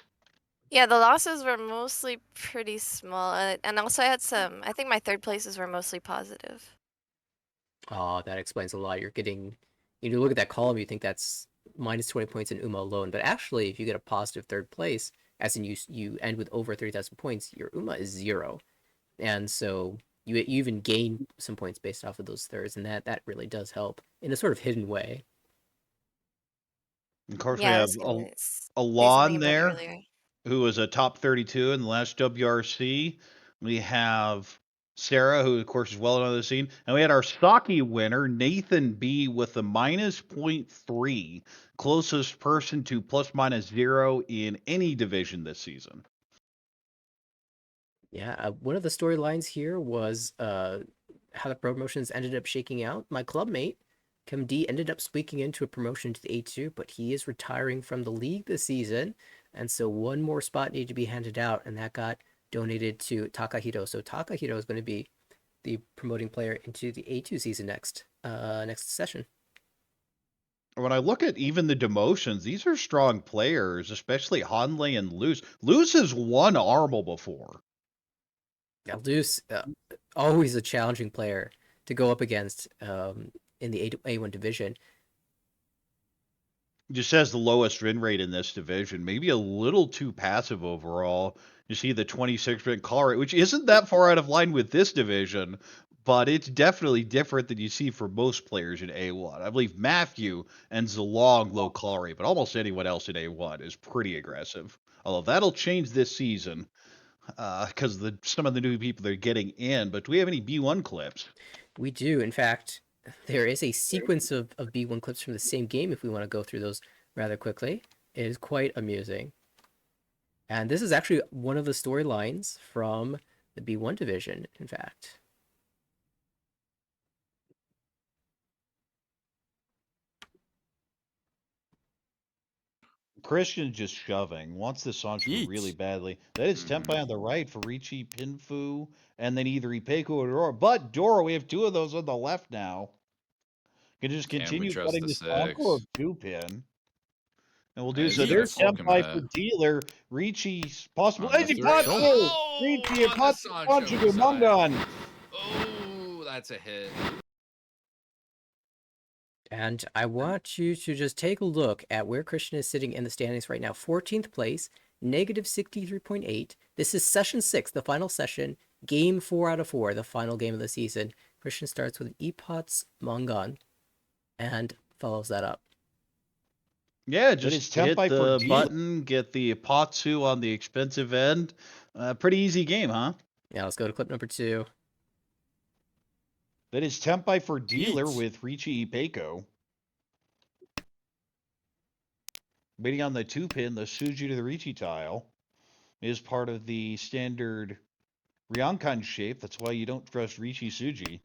Yeah, the losses were mostly pretty small, and also I had some. I think my third places were mostly positive. that explains a lot. You look at that column, you think that's minus 20 points in UMA alone. But actually, if you get a positive third place, as in you end with over 3,000 points, your UMA is 0. And so you even gain some points based off of those thirds, and that really does help in a sort of hidden way. Of course, we Yeah, I have was gonna say Alon something about it there, earlier. who was a top 32 in the last WRC. We have Sarah, who of course is well known on the scene, and we had our Saki winner, Nathan B, with a minus 0.3, closest person to plus minus 0 in any division this season. Yeah, one of the storylines here was how the promotions ended up shaking out. My clubmate, Kim D, ended up squeaking into a promotion to the A2, but he is retiring from the league this season, and so one more spot needed to be handed out, and that got donated to Takahiro. So Takahiro is going to be the promoting player into the A2 season next session. When I look at even the demotions, these are strong players, especially Hanley and Luce. Luce has won Armel before. Now, Luce, always a challenging player to go up against in the A1 division. Just has the lowest win rate in this division. Maybe a little too passive overall. You see the 26% call rate, which isn't that far out of line with this division, but it's definitely different than you see for most players in A1. I believe Matthew and Zalong low call rate, but almost anyone else in A1 is pretty aggressive. Although that'll change this season because some of the new people they're getting in. But do we have any B1 clips? We do. In fact, there is a sequence of B1 clips from the same game if we want to go through those rather quickly. It is quite amusing. And this is actually one of the storylines from the B1 division, in fact. Christian's just shoving. Wants this Sancho really badly. That is Tempai on the right for Ricci, Pinfu, and then either Ipeko or Dora. But Dora, we have 2 of those on the left now. Can just Can we continue trust cutting the the Sancho or 6? 2-pin. And we'll do He's so. gonna There's fork him Tempai ahead. for dealer. Ricci's possible. On the Eddie 3. Patsu! Oh! Ricci, On the Patsu, Sancho Sancho, side. Mungan. Oh, that's a hit. And I want you to just take a look at where Christian is sitting in the standings right now. 14th place, negative 63.8. This is session 6, the final session, game 4 out of 4, the final game of the season. Christian starts with Ipots Mongon and follows that up. Yeah, just hit the button, get the Patsu on the expensive end. Pretty easy game, huh? Yeah, let's go to clip number 2. That is Tempai for dealer with Ricci Ipeko. Waiting on the 2-pin, the Suji to the Ricci tile is part of the standard Ryankan shape. That's why you don't trust Ricci Suji.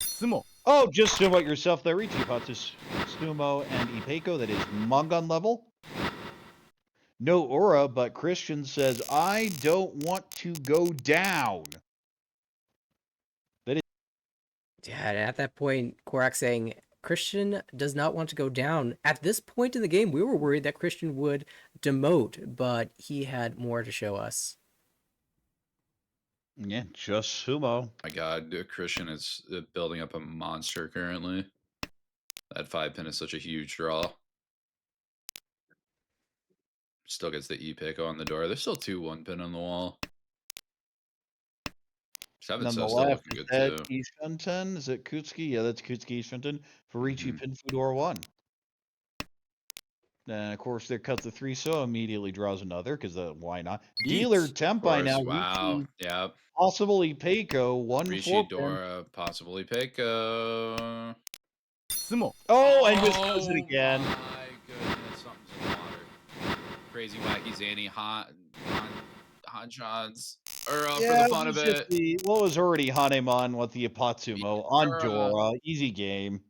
Sumo. Oh, just sumo it yourself there, Ricci. Patsu, Sumo, and Ipeko. That is Mongon level. No aura, but Christian says, I don't want to go down. Yeah, and at that point, Korak saying Christian does not want to go down. At this point in the game, we were worried that Christian would demote, but he had more to show us. Yeah, just sumo. My God, Christian is building up a monster currently. That 5-pin is such a huge draw. Still gets the E-pick on the door. There's still 2 1-pin on the wall. 7 On the so still left, looking is good that too. Ishunten? Is it Kutsuki? Yeah, that's Kutsuki Ishunten for Ricci Mhm. Pinfu door 1. And of course, there cut the 3, so immediately draws another, because why not? Dealer Of Tempai course, now. wow. Ricci, Yep. possible Ipeko, 1 Ricci 4-pin. Dora, possibly Peko. Sumo. Oh, and just does it again. My goodness, something's in the water. Crazy wacky zany hot shots. For the fun of it. What was already Hanemon with the Ipatsumo on Dora. Dora. Easy game.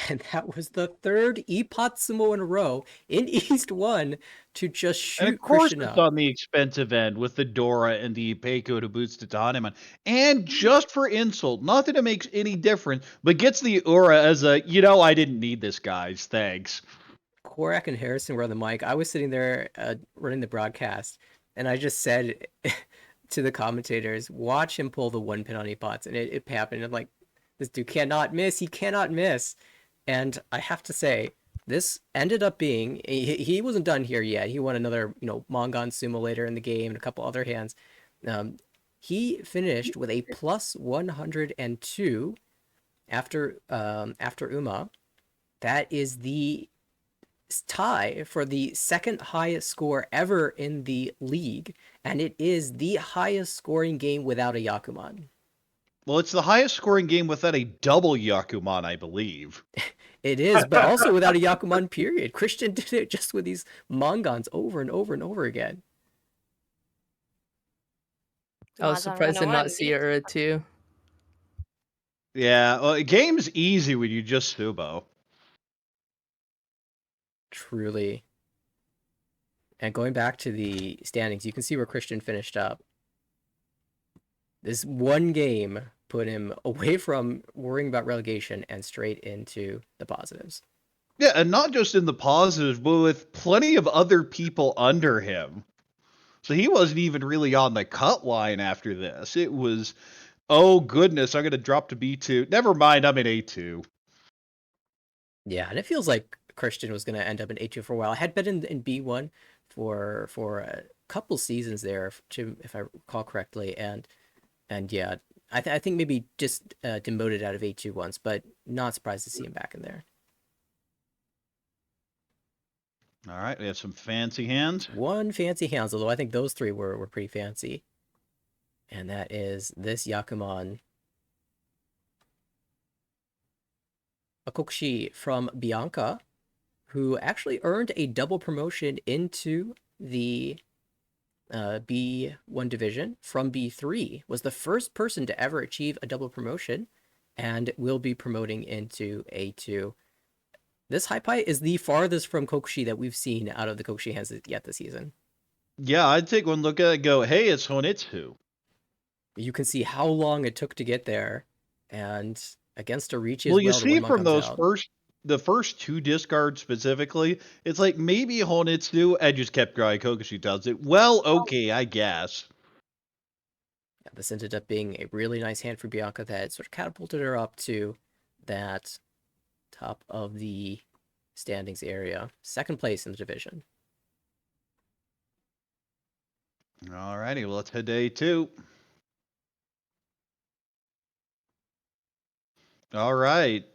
And that was the third Ipatsumo in a row in East 1 to just shoot And of course, Christian it's up. on the expensive end with the Dora and the Ipeko to boost it to Hanemon. And just for insult, not that it makes any difference, but gets the Ura as a, I didn't need this, guys. Thanks. Korak and Harrison were on the mic. I was sitting there running the broadcast, and I just said to the commentators, watch him pull the 1-pin on Ipots, and it happened. I'm like, this dude cannot miss. He cannot miss. And I have to say, this ended up being he wasn't done here yet. He won another, Mongon Sumo later in the game and a couple other hands. He finished with a plus 102 after Uma. That is the tie for the second highest score ever in the league, and it is the highest scoring game without a Yakuman. Well, it's the highest scoring game without a double Yakuman, I believe. It is, but also without a Yakuman period. Christian did it just with these Mongons over and over and over again. I was Mongon surprised to 101 not see beats. Ura too. Yeah, well, a game's easy when you just Subo. Truly. And going back to the standings, you can see where Christian finished up. This one game put him away from worrying about relegation and straight into the positives. Yeah, and not just in the positives, but with plenty of other people under him. So he wasn't even really on the cut line after this. It was, oh goodness, I'm going to drop to B2. Never mind, I'm in A2. Yeah, and it feels like Christian was going to end up in A2 for a while. I had been in B1 for a couple seasons there, if I recall correctly, and yeah, I think maybe just demoted out of A2 once, but not surprised to see him back in there. All right, we have some fancy hands. One fancy hands, although I think those three were pretty fancy. And that is this Yakuman. A Kokushi from Bianca, who actually earned a double promotion into the B1 division from B3, was the first person to ever achieve a double promotion, and will be promoting into A2. This Hypai is the farthest from Kokushi that we've seen out of the Kokushi hands yet this season. Yeah, I'd take one look at it and go, hey, it's Honitsu. You can see how long it took to get there, and against Arichi Well, as you well, see the from those out. the first two discards specifically, it's like maybe Honitsu, I just kept going, Kokushi does it. Well, okay, I guess. Yeah, this ended up being a really nice hand for Bianca that sort of catapulted her up to that top of the standings area. Second place in the division. Alrighty, well, let's head to A2. All right.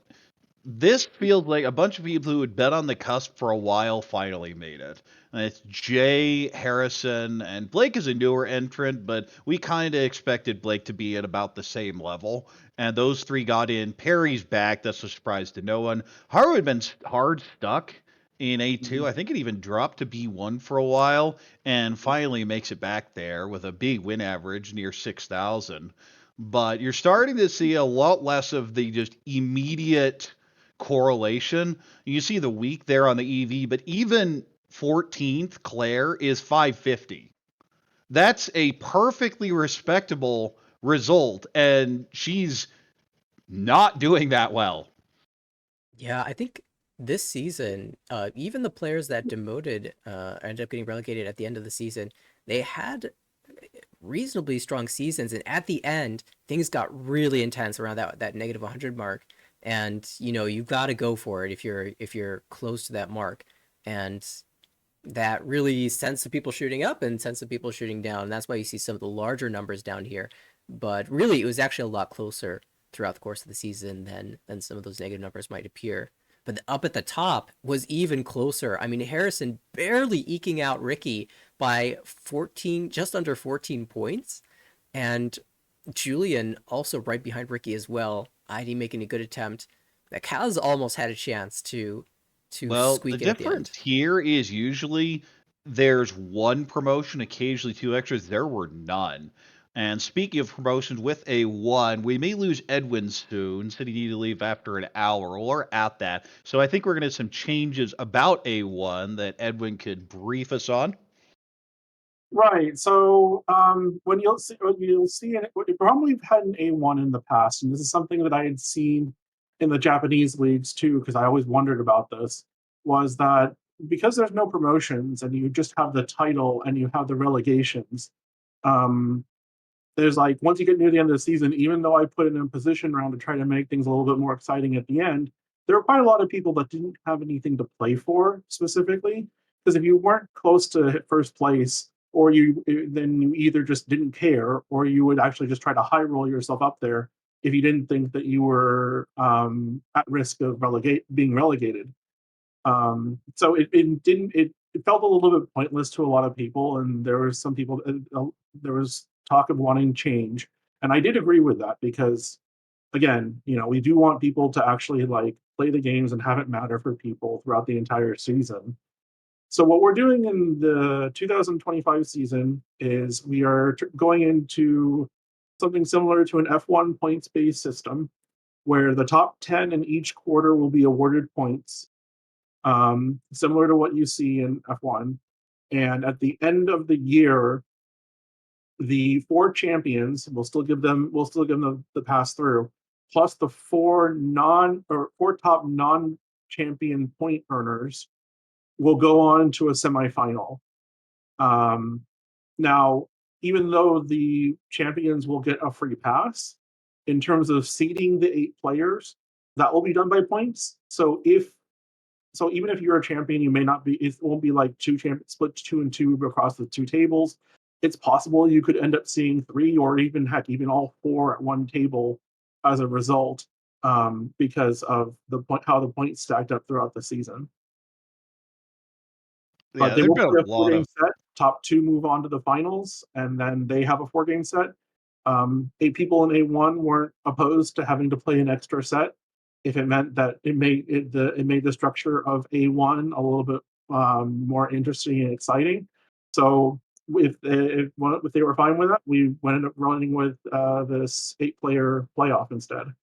This feels like a bunch of people who had been on the cusp for a while finally made it. And it's Jay, Harrison, and Blake is a newer entrant, but we kind of expected Blake to be at about the same level. And those three got in. Perry's back. That's a surprise to no one. Haru had been hard stuck in A2. I think it even dropped to B1 for a while and finally makes it back there with a big win average near 6,000. But you're starting to see a lot less of the just immediate correlation. You see the week there on the EV, but even 14th, Claire, is 550. That's a perfectly respectable result, and she's not doing that well. Yeah, I think this season, even the players that demoted ended up getting relegated at the end of the season, they had reasonably strong seasons, and at the end, things got really intense around that negative 100 mark. And you've got to go for it if you're close to that mark, and that really sends some people shooting up and sends some people shooting down. And that's why you see some of the larger numbers down here. But really, it was actually a lot closer throughout the course of the season than some of those negative numbers might appear. But up at the top was even closer. I mean, Harrison barely eking out Ricky by 14, just under 14 points, and Julian also right behind Ricky as well. ID making a good attempt. That Kaz almost had a chance to Well, squeak the in at the difference end. here is usually there's one promotion, occasionally two extras. There were none. And speaking of promotions with A1, we may lose Edwin soon. Said he needed to leave after an hour. Well, we're at that. So I think we're going to have some changes about A1 that Edwin could brief us on. Right. So when you'll see it, probably we've had an A1 in the past, and this is something that I had seen in the Japanese leagues too, because I always wondered about this, was that because there's no promotions and you just have the title and you have the relegations, there's like once you get near the end of the season, even though I put in a position round to try to make things a little bit more exciting at the end, there were quite a lot of people that didn't have anything to play for specifically. Because if you weren't close to hit first place, or then you either just didn't care, or you would actually just try to high roll yourself up there if you didn't think that you were at risk of being relegated. So it felt a little bit pointless to a lot of people, and there were some people. There was talk of wanting change, and I did agree with that because, again, we do want people to actually like play the games and have it matter for people throughout the entire season. So what we're doing in the 2025 season is we are going into something similar to an F1 points-based system, where the top 10 in each quarter will be awarded points, similar to what you see in F1. And at the end of the year, the 4 champions, we'll still give them the pass through, plus the 4 top non-champion point earners will go on to a semifinal. Now, even though the champions will get a free pass, in terms of seeding the 8 players, that will be done by points. So even if you're a champion, you may not be. It won't be like two champions split 2 and 2 across the 2 tables. It's possible you could end up seeing 3 or even all 4 at one table as a result, because of how the points stacked up throughout the season. Yeah, But they there's will been play a a lot 4-game of set. Top 2 move on to the finals, and then they have a 4-game set. 8 people in A1 weren't opposed to having to play an extra set if it meant that it made the structure of A1 a little bit more interesting and exciting. So if they were fine with that, we ended up running with this 8-player playoff instead.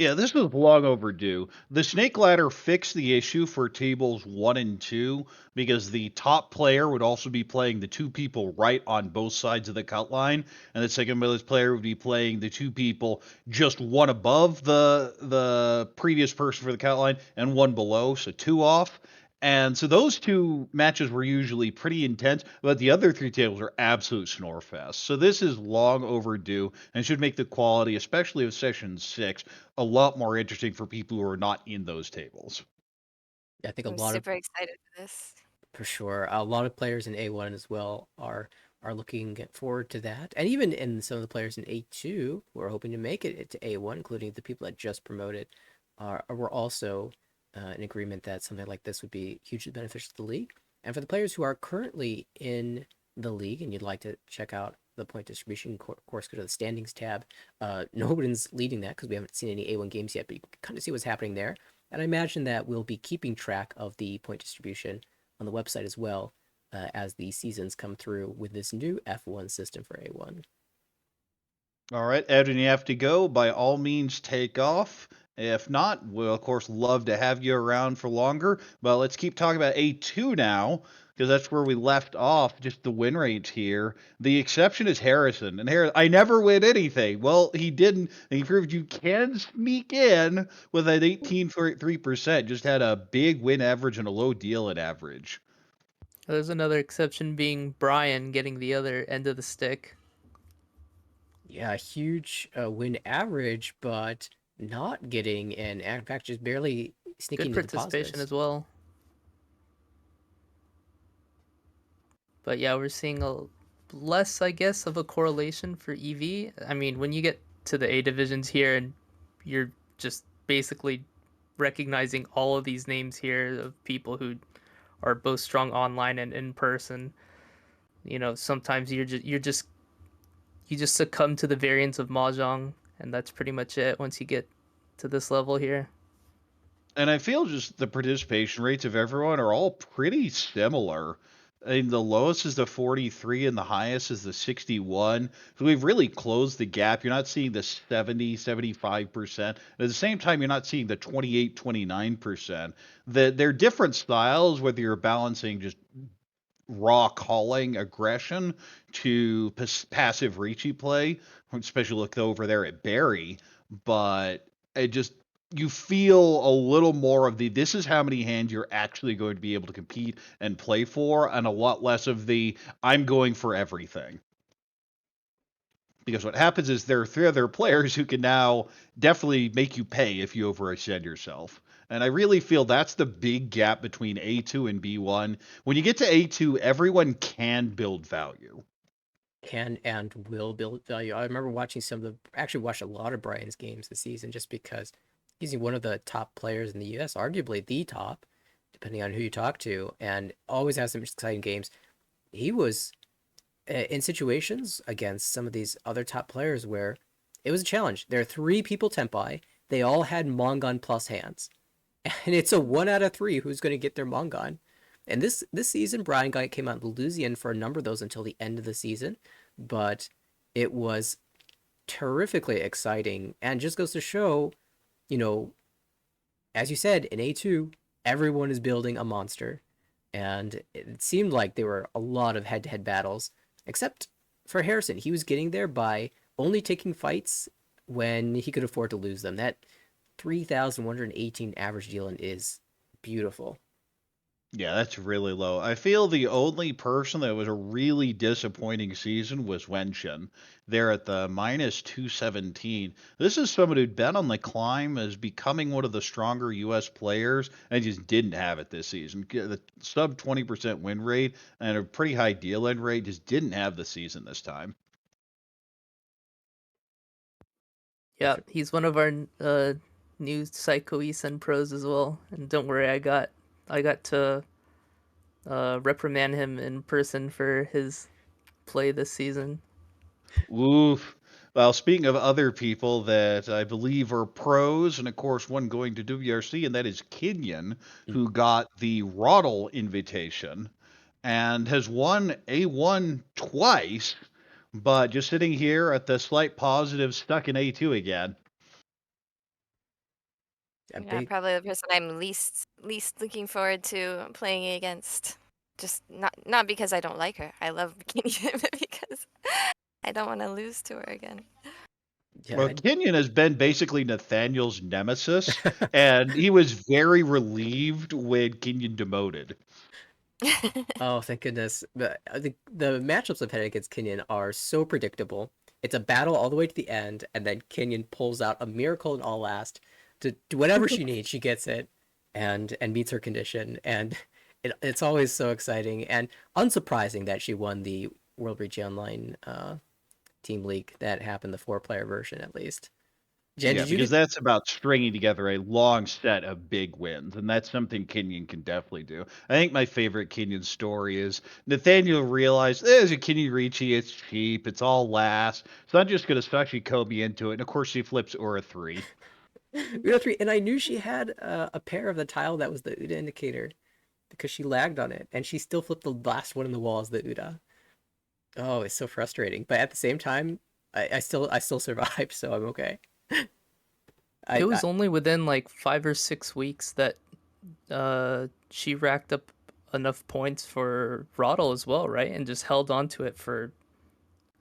Yeah, this was long overdue. The snake ladder fixed the issue for tables 1 and 2 because the top player would also be playing the 2 people right on both sides of the cut line, and the second place player would be playing the 2 people just one above the previous person for the cut line and one below, so 2 off. And so those 2 matches were usually pretty intense, but the other 3 tables are absolute snore fest. So this is long overdue and should make the quality, especially of session 6, a lot more interesting for people who are not in those tables. I think a I'm lot of super excited for this. For sure. A lot of players in A1 as well are looking forward to that. And even in some of the players in A2 who are hoping to make it to A1, including the people that just promoted, were also in agreement that something like this would be hugely beneficial to the league. And for the players who are currently in the league and you'd like to check out the point distribution course, go to the standings tab. Nobody's leading that because we haven't seen any A1 games yet, but you can kind of see what's happening there. And I imagine that we'll be keeping track of the point distribution on the website as well, as the seasons come through with this new F1 system for A1. All right, Edwin, you have to go. By all means, take off. If not, we'll, of course, love to have you around for longer. But let's keep talking about A2 now, because that's where we left off, just the win rates here. The exception is Harrison. And Harrison, I never win anything. Well, he didn't. And he proved you can sneak in with an 18.3%. Just had a big win average and a low deal at average. There's another exception being Brian getting the other end of the stick. Yeah, huge win average, but not getting in. In fact, just barely sneaking Good into the participation positives. as well. But yeah, we're seeing a less, I guess, of a correlation for EV. I mean, when you get to the A divisions here and you're just basically recognizing all of these names here of people who are both strong online and in person, sometimes you just succumb to the variance of Mahjong, and that's pretty much it once you get to this level here. And I feel just the participation rates of everyone are all pretty similar. I mean, the lowest is the 43 and the highest is the 61. So we've really closed the gap. You're not seeing the 70, 75%. At the same time, you're not seeing the 28, 29%. They're different styles, whether you're balancing just raw calling aggression to passive Ricci play, especially look over there at Barry. But it just, you feel a little more of this is how many hands you're actually going to be able to compete and play for, and a lot less of I'm going for everything. Because what happens is there are 3 other players who can now definitely make you pay if you overextend yourself. And I really feel that's the big gap between A2 and B1. When you get to A2, everyone can build value. Can and will build value. I remember watching actually watched a lot of Brian's games this season just because he's one of the top players in the US, arguably the top, depending on who you talk to, and always has some exciting games. He was in situations against some of these other top players where it was a challenge. There are 3 people Tempai. They all had Mongon plus hands. And it's a 1 out of 3 who's going to get their Mongon. And this season, Brian came out Lusian for a number of those until the end of the season. But it was terrifically exciting and just goes to show, as you said, in A2, everyone is building a monster. And it seemed like there were a lot of head-to-head battles, except for Harrison. He was getting there by only taking fights when he could afford to lose them. That 3,118 average dealing is beautiful. Yeah, that's really low. I feel the only person that was a really disappointing season was Wenshin. They're at the minus 217. This is someone who'd been on the climb as becoming one of the stronger U.S. players and just didn't have it this season. The sub 20% win rate and a pretty high deal end rate just didn't have the season this time. Yeah, he's one of our new Psycho Essen pros as well. And don't worry, I got to reprimand him in person for his play this season. Oof. Well, speaking of other people that I believe are pros, and of course one going to WRC, and that is Kenyon, who got the Roddle invitation and has won A1 twice, but just sitting here at the slight positive, stuck in A2 again. Yeah, probably the person I'm least looking forward to playing against. Just not because I don't like her. I love Bikini, but because I don't want to lose to her again. Yeah, Well, Kenyon has been basically Nathaniel's nemesis, and he was very relieved when Kenyon demoted. Oh, thank goodness. But the matchups I've had against Kenyon are so predictable. It's a battle all the way to the end, and then Kenyon pulls out a miracle in all last to do whatever she needs. She gets it and meets her condition. And it's always so exciting and unsurprising that she won the World Reach Online Team League that happened, the 4-player version at least. Jen, Yeah, because that's about stringing together a long set of big wins, and that's something Kenyon can definitely do. I think my favorite Kenyon story is Nathaniel realized there's a Kenyon Ricci, it's cheap, it's all last, so I'm just going to Sashi Kobe into it, and of course she flips Ura 3. Ura 3, and I knew she had a pair of the tile that was the Uda indicator because she lagged on it, and she still flipped the last one in the wall as the Uda. Oh, it's so frustrating, but at the same time, I still survived, so I'm okay. It was only within like 5 or 6 weeks that she racked up enough points for Roddle as well, right? And just held on to it for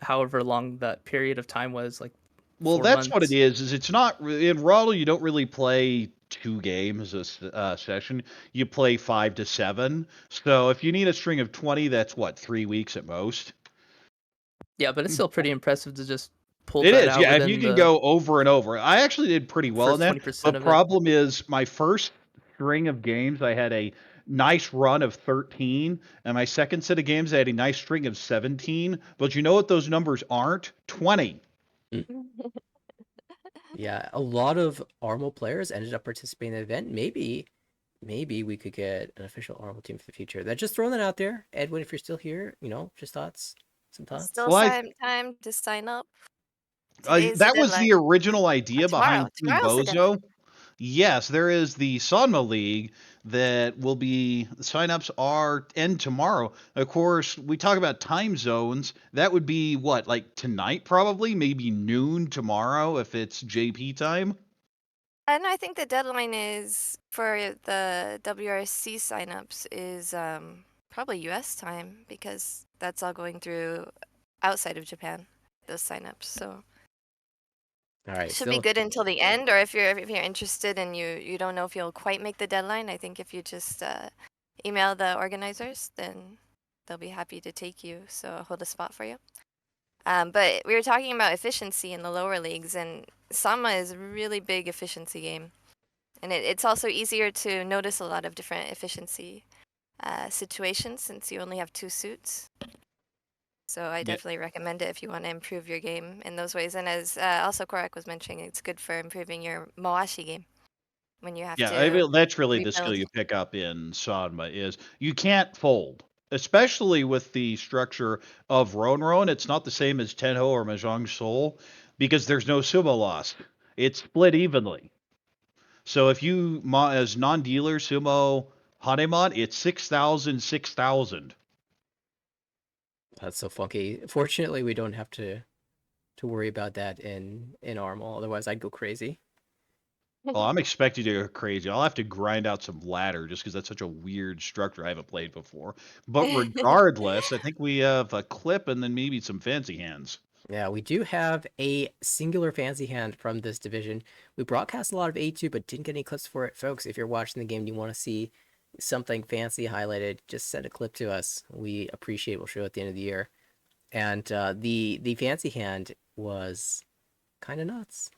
however long that period of time was, like Well, 4 that's what it months. is it's not in Roddle you don't really play 2 games a session. You play 5 to 7. So if you need a string of 20, that's what, 3 weeks at most. Yeah, but it's still pretty impressive to just pull It that is, out yeah. If within you can the go over and over, I actually did pretty well in first that. 20% The of it. problem is my first string of games, I had a nice run of 13, and my second set of games, I had a nice string of 17. But you know what those numbers aren't? 20. Yeah, a lot of Armo players ended up participating in the event. Maybe we could get an official Armo team for the future. That just throwing that out there, Edwin. If you're still here, just some thoughts. Still Well, time to sign up. Today's that the was the deadline. original idea behind Team Tomorrow's the deadline. Bozo. Yes, there is the Sanma League that will be, the signups are end tomorrow. Of course, we talk about time zones. That would be what, like tonight probably, maybe noon tomorrow if it's JP time. And I think the deadline is for the WRC signups is probably US time because that's all going through outside of Japan, those signups. So All right, should be good until the end, or if you're interested and you don't know if you'll quite make the deadline, I think if you just email the organizers, then they'll be happy to take you. So hold a spot for you. But we were talking about efficiency in the lower leagues, and Sama is a really big efficiency game. And it's also easier to notice a lot of different efficiency situations since you only have 2 suits. So I Yeah. definitely recommend it if you want to improve your game in those ways. And as also Korak was mentioning, it's good for improving your Mawashi game when you have Yeah, to I mean, that's really the skill rebuild. you pick up in Sanma is you can't fold, especially with the structure of Ronron. It's not the same as Tenho or Mahjong Soul because there's no sumo loss. It's split evenly. So if you as non-dealer sumo Hanemon, it's 6,000, 6,000. That's so funky. Fortunately, we don't have to worry about that in Armal. Otherwise, I'd go crazy. Well, I'm expecting to go crazy. I'll have to grind out some ladder just because that's such a weird structure I haven't played before. But regardless, I think we have a clip and then maybe some fancy hands. Yeah, we do have a singular fancy hand from this division. We broadcast a lot of A2, but didn't get any clips for it. Folks, if you're watching the game and you want to see something fancy highlighted, just send a clip to us. We appreciate it. We'll show it at the end of the year. And the fancy hand was kind of nuts.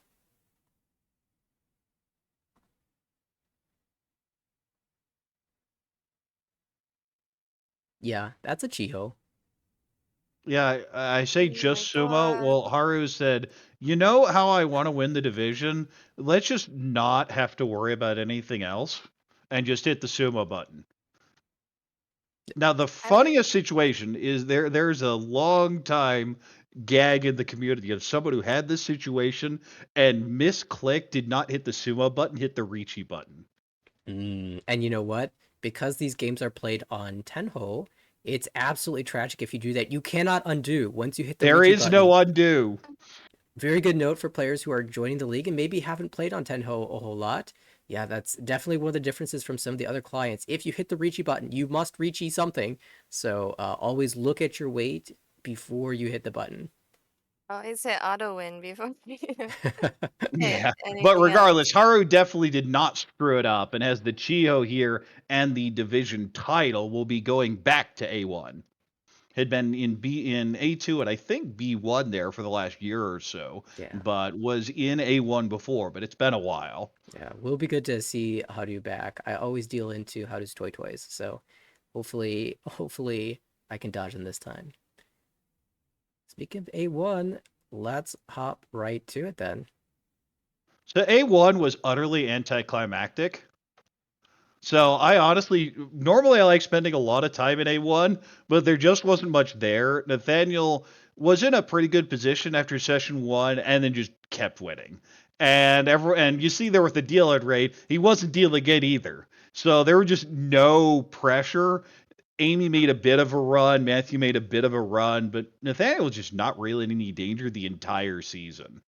Yeah, that's a Chiho. Yeah, I say Oh just my sumo. God. Well, Haru said, you know how I want to win the division? Let's just not have to worry about anything else and just hit the sumo button. Now, the funniest situation is there's a long time gag in the community of someone who had this situation and misclicked, did not hit the sumo button, hit the Riichi button. And you know what? Because these games are played on Tenho, it's absolutely tragic if you do that. You cannot undo once you hit the There Riichi is button. no undo. Very good note for players who are joining the league and maybe haven't played on Tenho a whole lot. Yeah, that's definitely one of the differences from some of the other clients. If you hit the Riichi button, you must Riichi something. So always look at your weight before you hit the button. Always hit auto win before you Yeah, hit but anything regardless, Haru definitely did not screw it up, and has the Chiho here and the division title will be going back to A1. Had been in A2 and I think B1 there for the last year or so, Yeah. but was in A1 before, but it's been a while. Yeah, will be good to see Haru back. I always deal into Haru's Toy Toys, so hopefully I can dodge them this time. Speaking of A1, let's hop right to it then. So A1 was utterly anticlimactic. So I honestly, normally I like spending a lot of time in A1, but there just wasn't much there. Nathaniel was in a pretty good position after session 1 and then just kept winning. And you see there with the deal at rate, he wasn't dealing it either. So there were just no pressure. Amy made a bit of a run, Matthew made a bit of a run, but Nathaniel was just not really in any danger the entire season.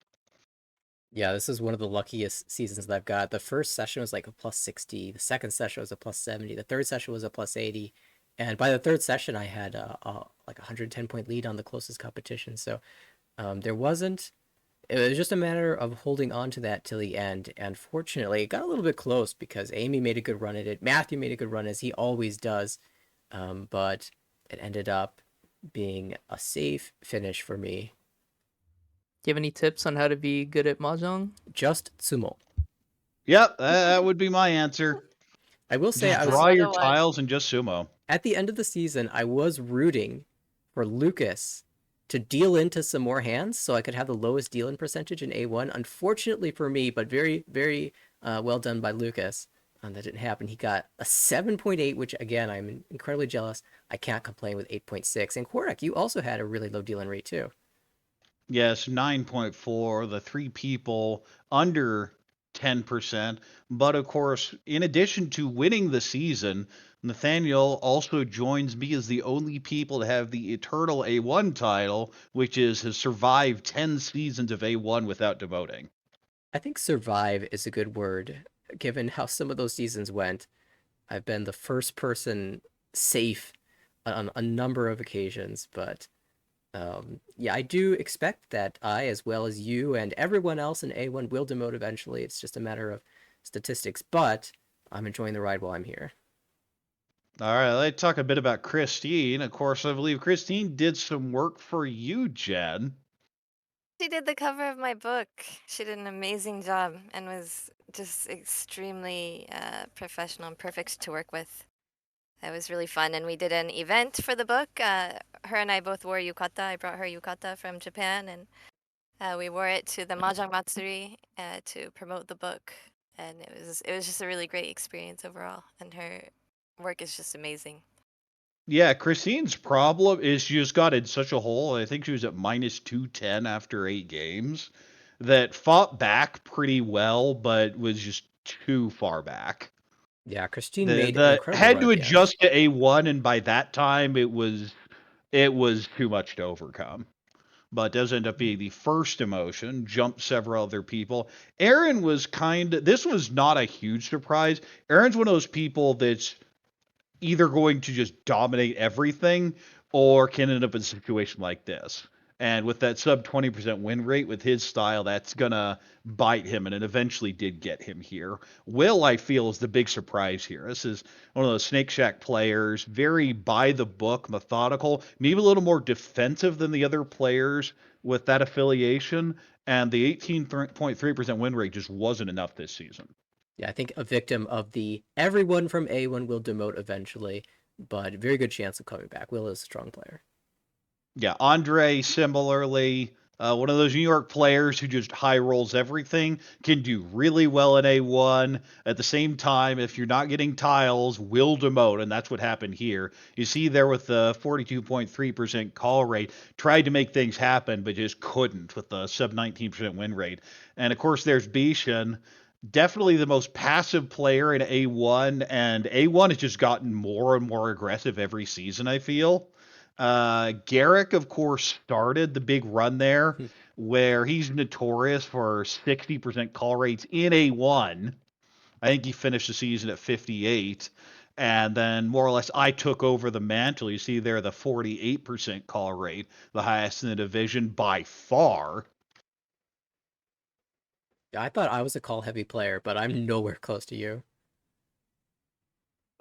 Yeah, this is one of the luckiest seasons that I've got. The first session was like a plus 60. The second session was a plus 70. The third session was a plus 80. And by the third session, I had like a 110-point lead on the closest competition. So it was just a matter of holding on to that till the end. And fortunately, it got a little bit close because Amy made a good run at it. Matthew made a good run, as he always does. But it ended up being a safe finish for me. Do you have any tips on how to be good at mahjong? Just sumo. Yep, that would be my answer. I will say, Just I was draw your Another one. tiles and just sumo. at the end of the season, I was rooting for Lucas to deal into some more hands so I could have the lowest deal-in percentage in A1. Unfortunately for me, but very, very well done by Lucas. That didn't happen. He got a 7.8, which again, I'm incredibly jealous. I can't complain with 8.6. And Korak, you also had a really low deal-in rate too. Yes, 9.4, the 3 people under 10%. But of course, in addition to winning the season, Nathaniel also joins me as the only people to have the Eternal A1 title, which has survived 10 seasons of A1 without demoting. I think survive is a good word, given how some of those seasons went. I've been the first person safe on a number of occasions, but yeah, I do expect that I, as well as you and everyone else in A1, will demote eventually. It's just a matter of statistics, but I'm enjoying the ride while I'm here. All right, let's talk a bit about Christine. Of course, I believe Christine did some work for you, Jen. She did the cover of my book. She did an amazing job and was just extremely professional and perfect to work with. It was really fun, and we did an event for the book. Her and I both wore yukata. I brought her yukata from Japan, and we wore it to the Mahjong Matsuri to promote the book. And it was just a really great experience overall. And her work is just amazing. Yeah, Christine's problem is she just got in such a hole. I think she was at minus 210 after 8 games that fought back pretty well, but was just too far back. Yeah, Christine The made an the incredible had run to at the end. adjust to A1, and by that time it was too much to overcome. But does end up being the first emotion, jumped several other people. Aaron was this was not a huge surprise. Aaron's one of those people that's either going to just dominate everything or can end up in a situation like this. And with that sub 20% win rate with his style, that's going to bite him. And it eventually did get him here. Will, I feel, is the big surprise here. This is one of those Snake Shack players, very by the book, methodical, maybe a little more defensive than the other players with that affiliation. And the 18.3% win rate just wasn't enough this season. Yeah, I think a victim of the everyone from A1 will demote eventually, but very good chance of coming back. Will is a strong player. Yeah, Andre similarly, one of those New York players who just high rolls everything, can do really well in A1. At the same time, if you're not getting tiles, will demote, and that's what happened here. You see there with the 42.3% call rate, tried to make things happen, but just couldn't with the sub 19% win rate. And of course, there's Bishan, definitely the most passive player in A1, and A1 has just gotten more and more aggressive every season, I feel. Garrick, of course, started the big run there where he's notorious for 60% call rates in A1. I think he finished the season at 58. And then more or less, I took over the mantle. You see there the 48% call rate, the highest in the division by far. Yeah, I thought I was a call heavy player, but I'm nowhere close to you.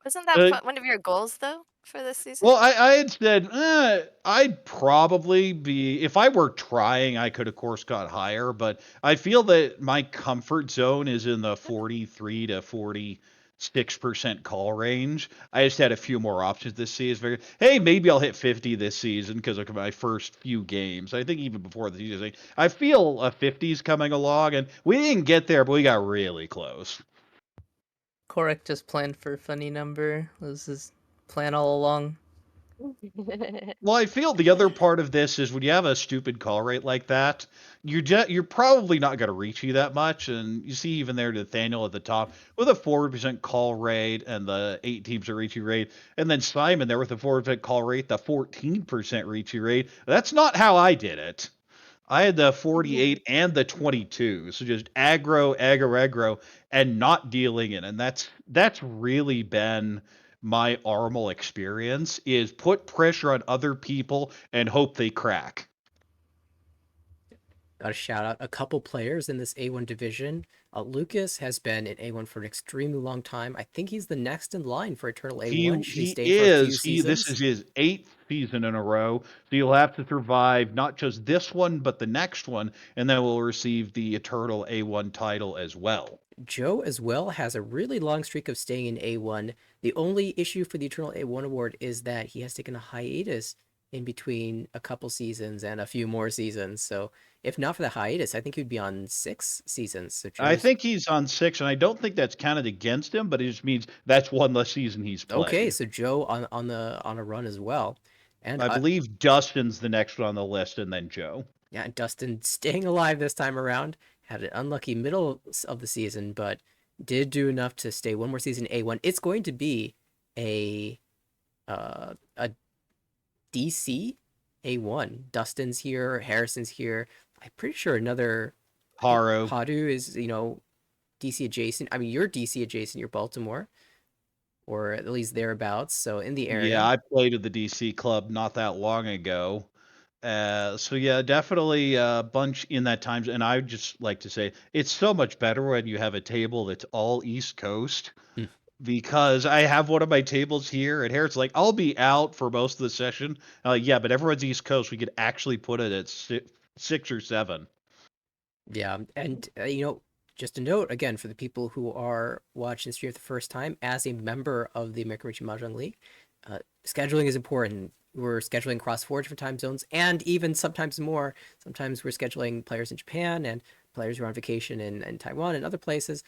Wasn't that one of your goals, though, for this season? Well, I had said I'd probably be, if I were trying, I could of course got higher, but I feel that my comfort zone is in the 43 to 46% call range. I just had a few more options this season. Hey, maybe I'll hit 50 this season because of my first few games. I think even before the season, I feel a 50's coming along, and we didn't get there, but we got really close. Correct just planned for a funny number. Was his plan all along? Well, I feel the other part of this is when you have a stupid call rate like that, you're probably not going to reach you that much. And you see even there Nathaniel at the top with a 40% call rate and the 8 teams are reaching rate, and then Simon there with a 40% call rate, the 14% reaching rate. That's not how I did it. I had the 48 and the 22, so just aggro, and not dealing in, and that's really been my Armel experience is put pressure on other people and hope they crack. Gotta shout out a couple players in this A1 division. Lucas has been in A1 for an extremely long time. I think he's the next in line for Eternal A1. He stayed for a few is this seasons. is his 8th season in a row, so you'll have to survive not just this one but the next one, and then we'll receive the Eternal A1 title as well. Joe as well has a really long streak of staying in A1. The only issue for the Eternal A1 award is that he has taken a hiatus in between a couple seasons and a few more seasons. So if not for the hiatus, I think he'd be on 6 seasons. So I Joe's... think he's on 6, and I don't think that's counted against him, but it just means that's one less season he's played. Okay, so Joe on a run as well. And I believe Dustin's the next one on the list, and then Joe. Yeah, Dustin staying alive this time around. Had an unlucky middle of the season, but did do enough to stay one more season A1. It's going to be a DC A1. Dustin's here, Harrison's here. I'm pretty sure another Hadu is, DC adjacent. I mean, you're DC adjacent, you're Baltimore, or at least thereabouts. So in the area. Yeah, I played at the DC club not that long ago. So yeah, definitely a bunch in that time. And I would just like to say it's so much better when you have a table that's all East Coast because I have one of my tables here, and Harriet's like, I'll be out for most of the session. I'm like, yeah, but everyone's East Coast. We could actually put it at 6 or 7. Yeah, and just a note again for the people who are watching this stream for the first time, as a member of the American Richi Mahjong League, scheduling is important. We're scheduling across 4 different time zones, and even sometimes more. Sometimes we're scheduling players in Japan and players who are on vacation in Taiwan and other places.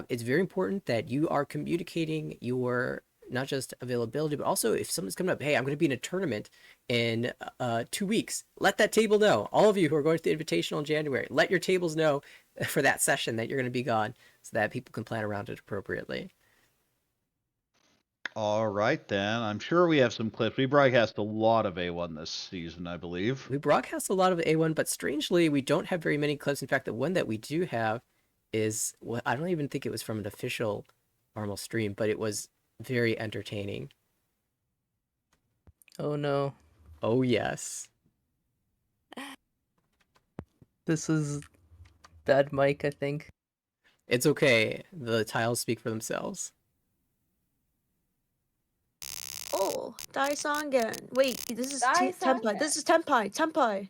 It's very important that you are communicating your not just availability, but also if someone's coming up, hey, I'm going to be in a tournament in 2 weeks. Let that table know. All of you who are going to the Invitational in January, let your tables know for that session that you're going to be gone so that people can plan around it appropriately. All right, then. I'm sure we have some clips. We broadcast a lot of A1 this season, I believe. We broadcast a lot of A1, but strangely, we don't have very many clips. In fact, the one that we do have is, well, I don't even think it was from an official normal stream, but it was very entertaining. Oh no. Oh, yes. This is bad mic, I think. It's okay. The tiles speak for themselves. Oh, Daisongen. Wait, this is Tenpai. Daisongen. This is Tenpai. Tenpai.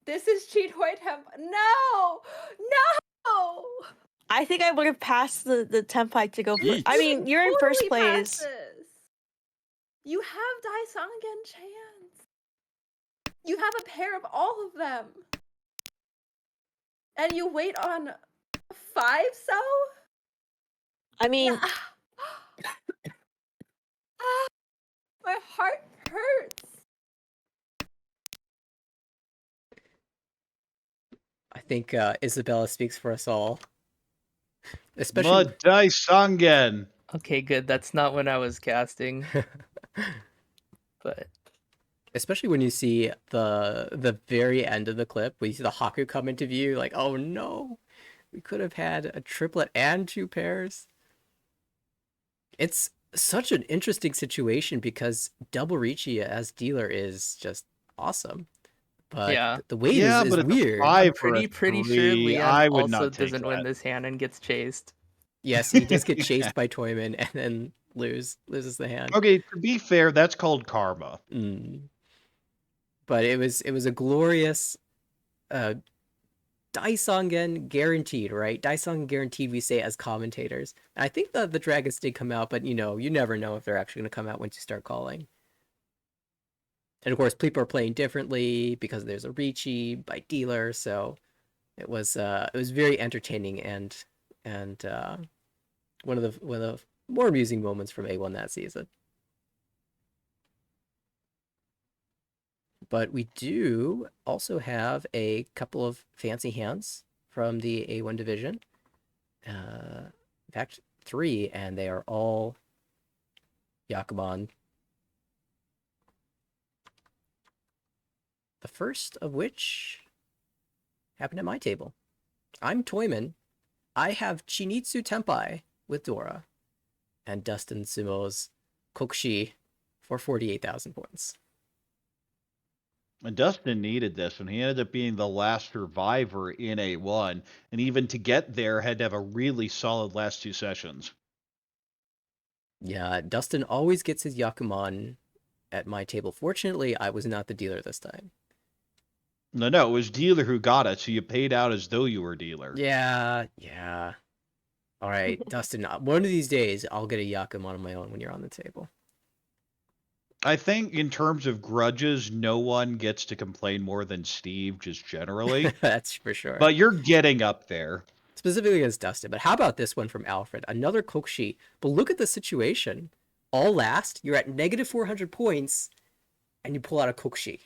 This is Cheat White No! No! I think I would have passed the Tenpai to go first. I You mean, can you're in first totally pass place. this. You have Daisongen chance. You have a pair of all of them. And you wait on 5 so? I mean, My heart hurts. I think Isabella speaks for us all. Especially Madai Sangen. Okay, good. That's not when I was casting. But especially when you see the very end of the clip, when you see the Haku come into view, like, oh no, we could have had a triplet and 2 pairs. It's such an interesting situation because Double Ricci as dealer is just awesome. But yeah, the weight Yeah, is but it's a weird. 5 for a pretty sure 3. Leon I would also not take doesn't win that. this hand and gets chased. Yes, he does get chased by Toyman and then loses the hand. Okay, to be fair, that's called karma. But it was a glorious Daisongen guaranteed, right? Daisongen guaranteed, we say as commentators. And I think the dragons did come out, but you never know if they're actually going to come out once you start calling. And of course, people are playing differently because there's a Ricci by dealer, so it was very entertaining and one of the more amusing moments from A1 that season. But we do also have a couple of fancy hands from the A1 division. In fact, 3, and they are all Yakuman. The first of which happened at my table. I'm Toyman. I have Chinitsu Tenpai with Dora, and Dustin Sumo's Kokushi for 48,000 points. And Dustin needed this, and he ended up being the last survivor in A1. And even to get there, had to have a really solid last 2 sessions. Yeah, Dustin always gets his Yakuman at my table. Fortunately, I was not the dealer this time. No, it was dealer who got it, so you paid out as though you were dealer. Yeah. All right, Dustin, one of these days, I'll get a Yakuman on my own when you're on the table. I think in terms of grudges, no one gets to complain more than Steve, just generally. That's for sure. But you're getting up there. Specifically against Dustin. But how about this one from Alfred? Another Kokushi. But look at the situation. All last, you're at negative 400 points, and you pull out a Kokushi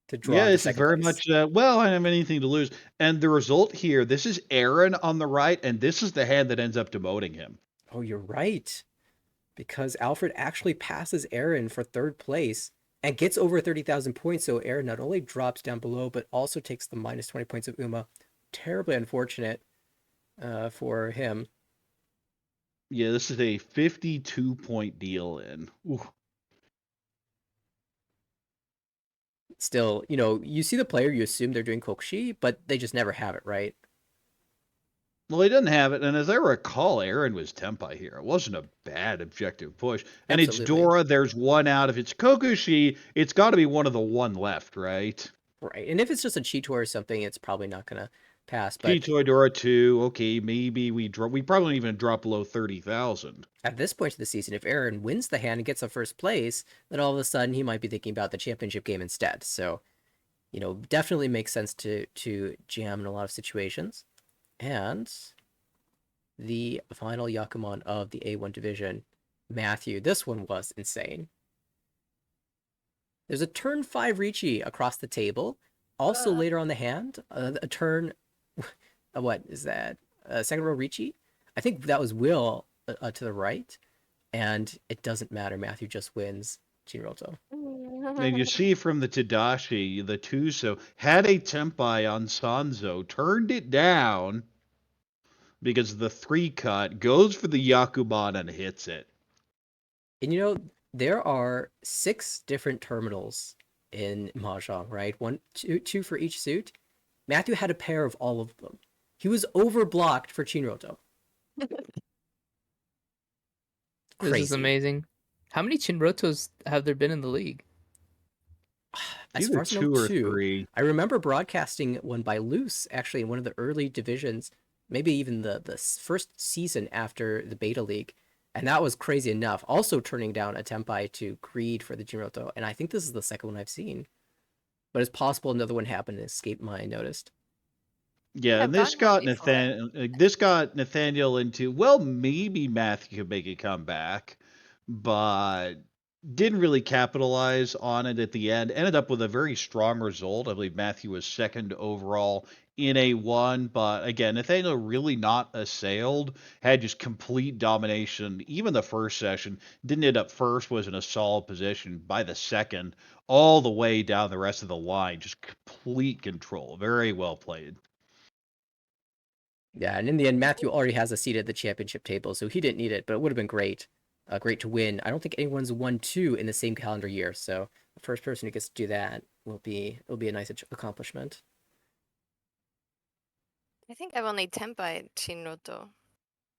to draw. Yeah, this is very much, well, I don't have anything to lose. And the result here, this is Aaron on the right, and this is the hand that ends up demoting him. Oh, you're right. Because Alfred actually passes Aaron for 3rd place and gets over 30,000 points. So Aaron not only drops down below, but also takes the minus 20 points of Uma. Terribly unfortunate for him. Yeah, this is a 52-point deal in. Ooh. Still, you see the player, you assume they're doing Kokushi, but they just never have it, right? Well, he didn't have it, and as I recall, Aaron was Tempai here. It wasn't a bad objective push. And it's Absolutely. Dora, there's one out. If it's Kokushi, it's got to be one of the one left, right? Right. And if it's just a Cheetor or something, it's probably not going to pass. But Chitoy, Dora 2, okay, maybe we probably don't even drop below 30,000. at this point of the season, if Aaron wins the hand and gets a first place, then all of a sudden he might be thinking about the championship game instead. So, definitely makes sense to jam in a lot of situations. And the final Yakuman of the A1 division, Matthew. This one was insane. There's a turn 5 Ricci across the table. Also later on the hand, a turn... what is that? Second row Ricci? I think that was Will to the right. And it doesn't matter. Matthew just wins Jinroto. And you see from the Tadashi, the Tuso had a Tempai on Sanzo, turned it down because the 3 cut goes for the Yakuban and hits it. And there are 6 different terminals in Mahjong, right? Two for each suit. Matthew had a pair of all of them. He was overblocked for Chinroto. This is amazing. How many Chinrotos have there been in the league? As Either far as I 2 know, or 2. 3. I remember broadcasting one by Luce, actually, in one of the early divisions, maybe even the first season after the Beta League. And that was crazy enough. Also turning down a Tempai to Greed for the Jinroto. And I think this is the second one I've seen. But it's possible another one happened and escaped my noticed. Yeah, and this got Nathaniel into, well, maybe Matthew could make a comeback, but didn't really capitalize on it at the end. Ended up with a very strong result. I believe Matthew was second overall in A1, but again, Nathaniel really not assailed, had just complete domination. Even the first session, didn't end up first, was in a solid position by the second, all the way down the rest of the line. Just complete control. Very well played. Yeah, and in the end, Matthew already has a seat at the championship table, so he didn't need it, but it would have been great. Great to win. I don't think anyone's won 2 in the same calendar year, so the first person who gets to do that will be a nice accomplishment. I think I've only Tempai Chinroto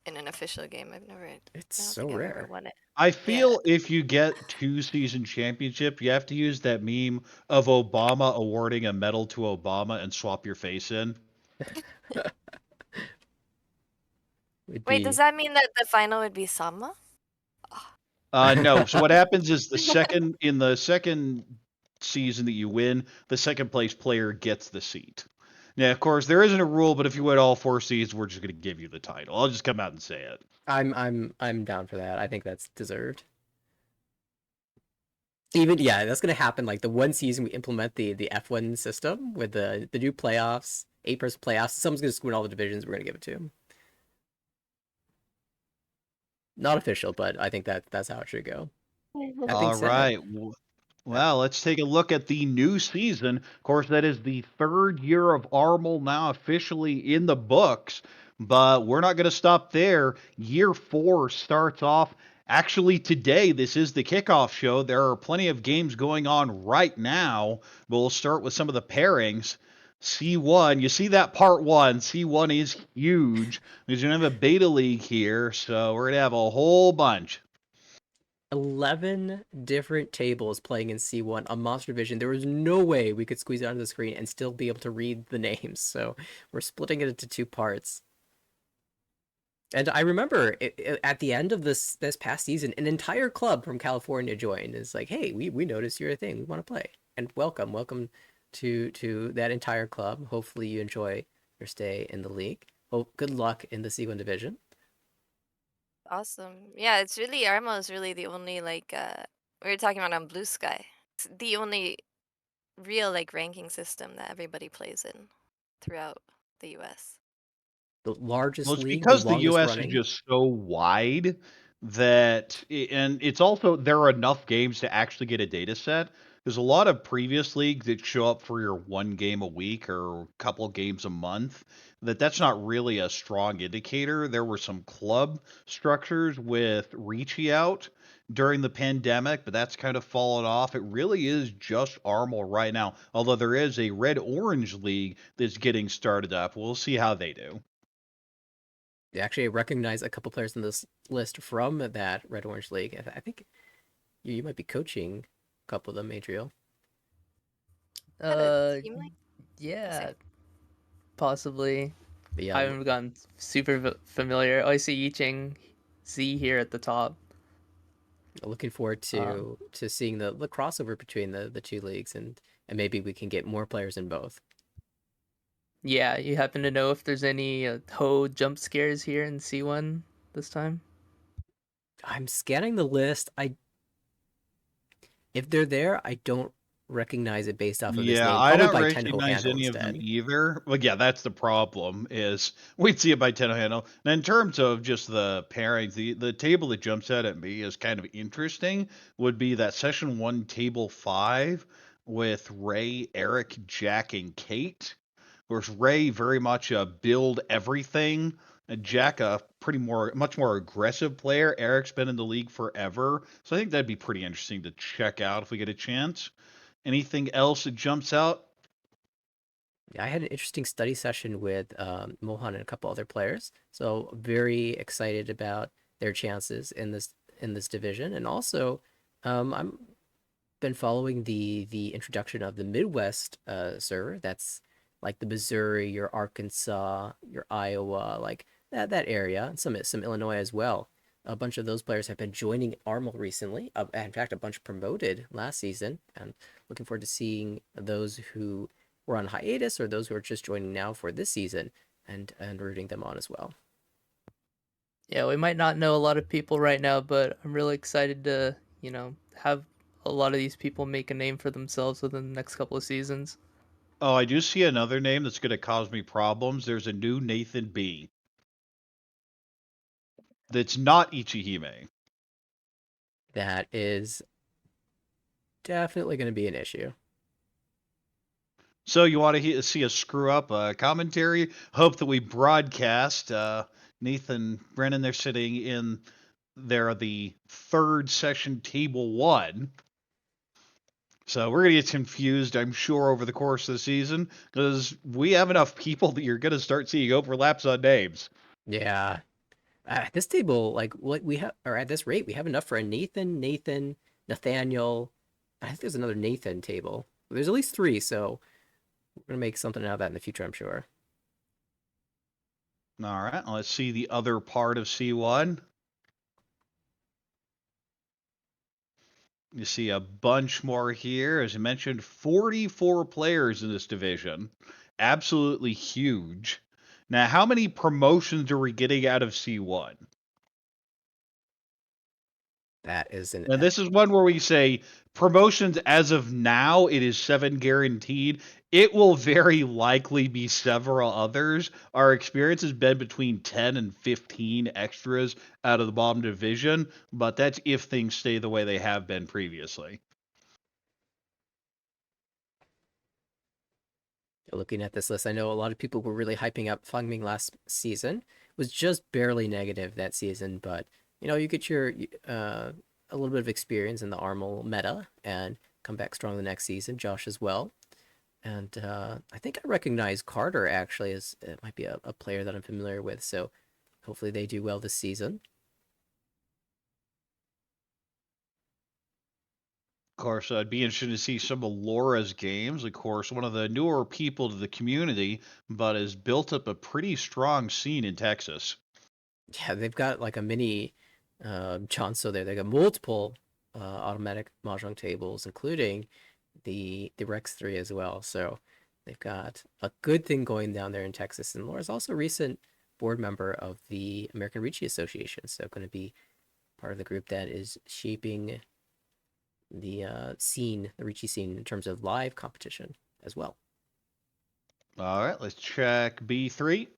in an official game. I've never. It's I don't so think I've ever rare. won it. I feel if you get 2 season championship, you have to use that meme of Obama awarding a medal to Obama and swap your face in. Wait, does that mean that the final would be Sama? No. So what happens is in the second season that you win, the second place player gets the seat. Now, of course, there isn't a rule, but if you win all 4 seeds, we're just going to give you the title. I'll just come out and say it. I'm down for that. I think that's deserved. That's gonna happen. Like the one season we implement the F1 system with the new playoffs, 8-person playoffs. Someone's gonna win all the divisions. We're gonna give it to him. Not official, but I think that's how it should go. All right. Well, let's take a look at the new season. Of course, that is the 3rd year of Armel now officially in the books, but we're not going to stop there. Year 4 starts off. Actually, today, this is the kickoff show. There are plenty of games going on right now. We'll start with some of the pairings. C1, you see that part 1. C1 is huge. There's going to have a beta league here, so we're going to have a whole bunch. 11 different tables playing in C1 on Monster Division. There was no way we could squeeze it onto the screen and still be able to read the names. So we're splitting it into 2 parts. And I remember at the end of this past season, an entire club from California joined. It's like, hey, we noticed you're a thing. We want to play. And welcome to that entire club. Hopefully you enjoy your stay in the league. Good luck in the C1 division. Awesome. Yeah, it's really Armo is really the only we were talking about on Blue Sky. It's the only real ranking system that everybody plays in throughout the US. The largest league, because the the US running. is just so wide that, and it's also, there are enough games to actually get a data set. There's a lot of previous leagues that show up for your 1 game a week or a couple games a month. That's not really a strong indicator. There were some club structures with Ricci out during the pandemic, but that's kind of fallen off. It really is just Armel right now, although there is a red-orange league that's getting started up. We'll see how they do. Actually, I recognize a couple players in this list from that Red Orange League. I think you might be coaching a couple of them, Adriel. Had a team like Yeah, possibly. But I yeah, haven't gotten super familiar. Oh, I see Yicheng Z here at the top. looking forward to seeing the crossover between the two leagues, and maybe we can get more players in both. Yeah, you happen to know if there's any Ho jump scares here in C1 this time? I'm scanning the list. If they're there, I don't recognize it based off of this Yeah, name. I Probably don't by Tenho recognize handle any of them instead. either. Well, yeah, that's the problem. Is we'd see it by Tenno handle. And in terms of just the pairings, the table that jumps out at me is kind of interesting. Would be that session 1 table 5 with Ray, Eric, Jack, and Kate. Whereas Ray very much a build everything. And Jack a much more aggressive player. Eric's been in the league forever, so I think that'd be pretty interesting to check out if we get a chance. Anything else that jumps out? I had an interesting study session with Mohan and a couple other players, so very excited about their chances in this division. And also, I'm been following the introduction of the Midwest server. That's like the Missouri, your Arkansas, your Iowa, like that area, and some Illinois as well. A bunch of those players have been joining Armel recently. In fact, a bunch promoted last season, and looking forward to seeing those who were on hiatus or those who are just joining now for this season, and rooting them on as well. Yeah, we might not know a lot of people right now, but I'm really excited to, have a lot of these people make a name for themselves within the next couple of seasons. Oh, I do see another name that's going to cause me problems. There's a new Nathan B. That's not Ichihime. That is definitely going to be an issue. So you want to see us screw up a commentary? Hope that we broadcast. Nathan Brennan, they're sitting in the third session, table 1. So we're going to get confused, I'm sure, over the course of the season, because we have enough people that you're going to start seeing overlaps on names. Yeah. At this table, like what we have, or at this rate, we have enough for a Nathan, Nathaniel. I think there's another Nathan table. There's at least 3, so we're gonna make something out of that in the future, I'm sure. All right, let's see the other part of C1. You see a bunch more here. As I mentioned, 44 players in this division. Absolutely huge. Now, how many promotions are we getting out of C1? That is an. And this is one where we say promotions as of now, it is 7 guaranteed. It will very likely be several others. Our experience has been between 10 and 15 extras out of the bottom division, but that's if things stay the way they have been previously. Looking at this list, I know a lot of people were really hyping up Fangming last season. It was just barely negative that season, but you get your a little bit of experience in the Armel meta and come back strong the next season. Josh as well. And I think I recognize Carter actually as it might be a player that I'm familiar with. So hopefully they do well this season. Of course, I'd be interested to see some of Laura's games. Of course, one of the newer people to the community, but has built up a pretty strong scene in Texas. Yeah, they've got like a mini Chanso there. They got multiple automatic mahjong tables, including the Rex 3 as well. So they've got a good thing going down there in Texas. And Laura's also a recent board member of the American Ricci Association, so going to be part of the group that is shaping the scene, the Ricci scene, in terms of live competition as well. All right, let's check B3.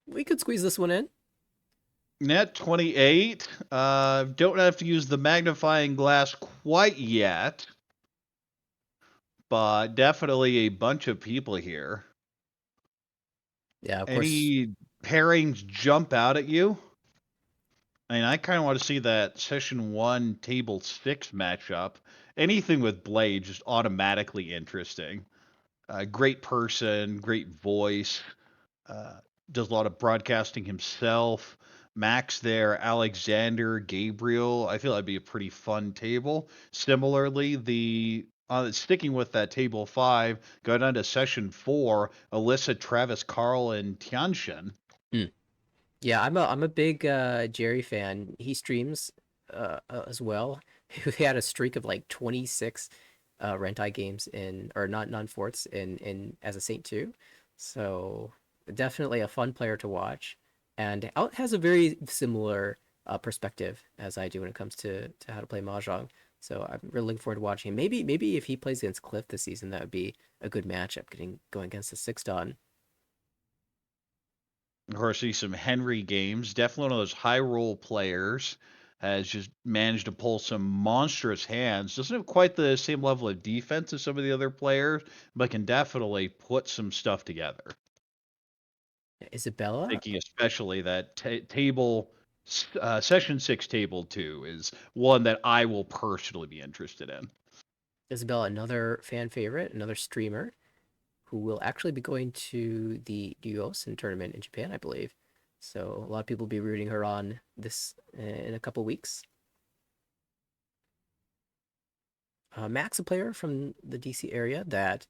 We could squeeze this one in. Net 28. Don't have to use the magnifying glass quite yet, but definitely a bunch of people here. Yeah, of course. Any pairings jump out at you? I mean, I kind of want to see that session 1 table 6 matchup. Anything with Blade just automatically interesting. Great person, great voice. Does a lot of broadcasting himself. Max there, Alexander, Gabriel. I feel that'd be a pretty fun table. Similarly, sticking with that table 5, going on to session 4, Alyssa, Travis, Carl, and Tianshan. Yeah, I'm a big Jerry fan. He streams as well. He had a streak of like 26 Rentai games or not non-forts in as a Saint 2. So definitely a fun player to watch, and has a very similar perspective as I do when it comes to how to play Mahjong. So I'm really looking forward to watching him. Maybe if he plays against Cliff this season, that would be a good matchup. Going against the 6-Dan. Of course, see some Henry games. Definitely one of those high roll players. Has just managed to pull some monstrous hands. Doesn't have quite the same level of defense as some of the other players, but can definitely put some stuff together. Isabella? Thinking especially that session 6 table 2 is one that I will personally be interested in. Isabella, another fan favorite, another streamer who will actually be going to the Ryosen tournament in Japan, I believe. So a lot of people will be rooting her on this in a couple weeks. Max, a player from the DC area that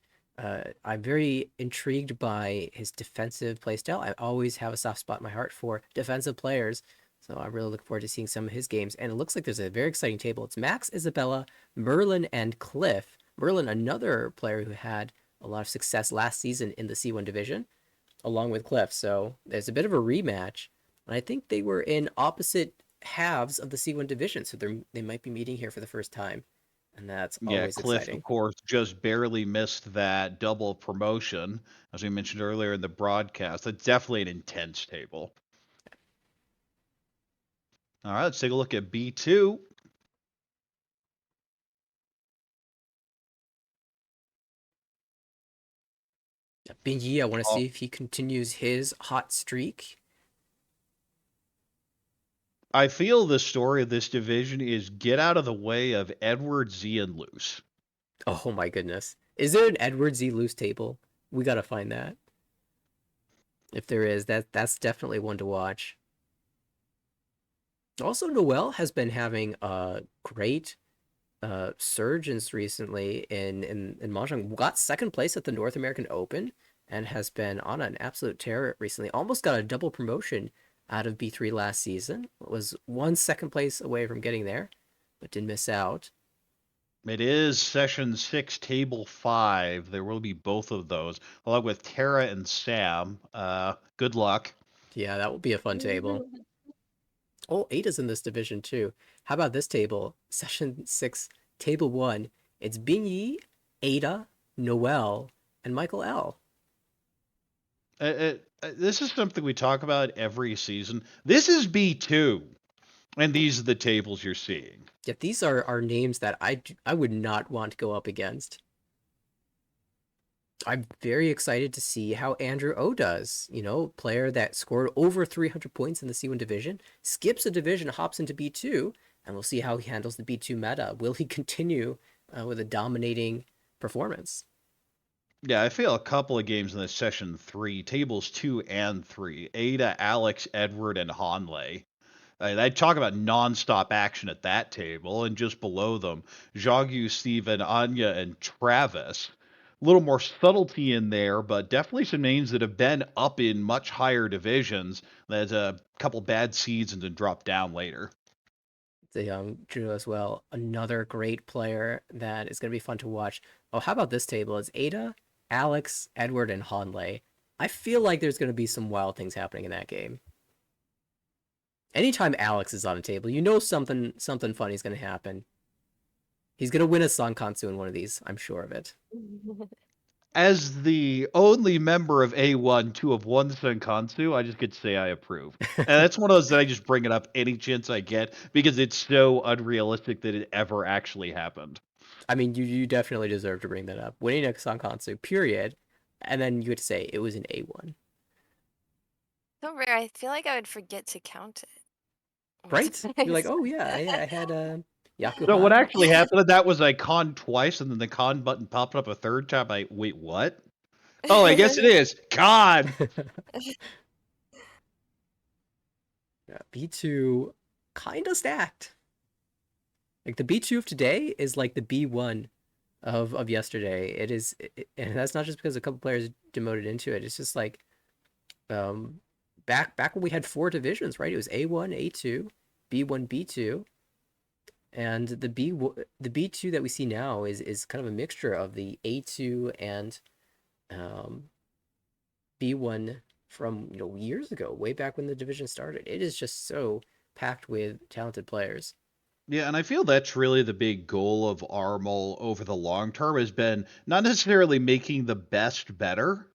I'm very intrigued by his defensive playstyle. I always have a soft spot in my heart for defensive players, so I really look forward to seeing some of his games. And it looks like there's a very exciting table. It's Max, Isabella, Merlin, and Cliff. Merlin, another player who had a lot of success last season in the C1 division, along with Cliff. So there's a bit of a rematch, and I think they were in opposite halves of the C1 division, so they might be meeting here for the first time, and that's always Cliff, exciting. of course, just barely missed that double promotion, as we mentioned earlier in the broadcast. That's definitely an intense table. All right, let's take a look at B2. Bingy, I want to see if he continues his hot streak. I feel the story of this division is get out of the way of Edward Z and Loose. Oh my goodness. Is there an Edward Z Loose table? We gotta find that. If there is, that's definitely one to watch. Also, Noel has been having a great surge recently in Mahjong. Got second place at the North American Open and has been on an absolute tear recently. Almost got a double promotion out of B3 last season. Was 1 second place away from getting there, but did miss out. It is session 6, table 5. There will be both of those, along with Tara and Sam. Good luck. Yeah, that will be a fun table. Oh, Ada's in this division too. How about this table? Session 6, table 1. It's Bingy, Ada, Noel, and Michael L. This is something we talk about every season. This is B2, and these are the tables you're seeing. Yeah, these are names that I would not want to go up against. I'm very excited to see how Andrew O does. You know, player that scored over 300 points in the C1 division, skips a division, hops into B2, and we'll see how he handles the B2 meta. Will he continue with a dominating performance? Yeah, I feel a couple of games in this session 3, tables 2 and 3. Ada, Alex, Edward, and Hanley. I talk about nonstop action at that table, and just below them, Zhagyu, Steven, Anya, and Travis. A little more subtlety in there, but definitely some names that have been up in much higher divisions. There's a couple bad seeds and then dropped down later. The young Drew as well. Another great player that is going to be fun to watch. Oh, how about this table? It's Ada, Alex, Edward, and Hanley. I feel like there's going to be some wild things happening in that game. Anytime Alex is on a table, you know something funny is going to happen. He's going to win a Sankansu in one of these. I'm sure of it. As the only member of A1 to have won Sankansu, I just could say I approve. And that's one of those that I just bring it up any chance I get because it's so unrealistic that it ever actually happened. I mean, you definitely deserve to bring that up. Winning a Sankansu, period. And then you would say it was an A1. So rare. I feel like I would forget to count it. Right? You're like, oh yeah, I had Yakuha. So what actually happened, that was I conned twice, and then the con button popped up a third time. Wait, what? Oh, I guess it is. God. Yeah, B2 kind of stacked. Like the B2 of today is like the B1 of yesterday. It is, and that's not just because a couple players demoted into it. It's just like back when we had 4 divisions, right? It was A1, A2, B1, B2, and the B2 that we see now is kind of a mixture of the A2 and B1 from years ago, way back when the division started. It is just so packed with talented players. Yeah, and I feel that's really the big goal of Armel over the long term has been not necessarily making the best better,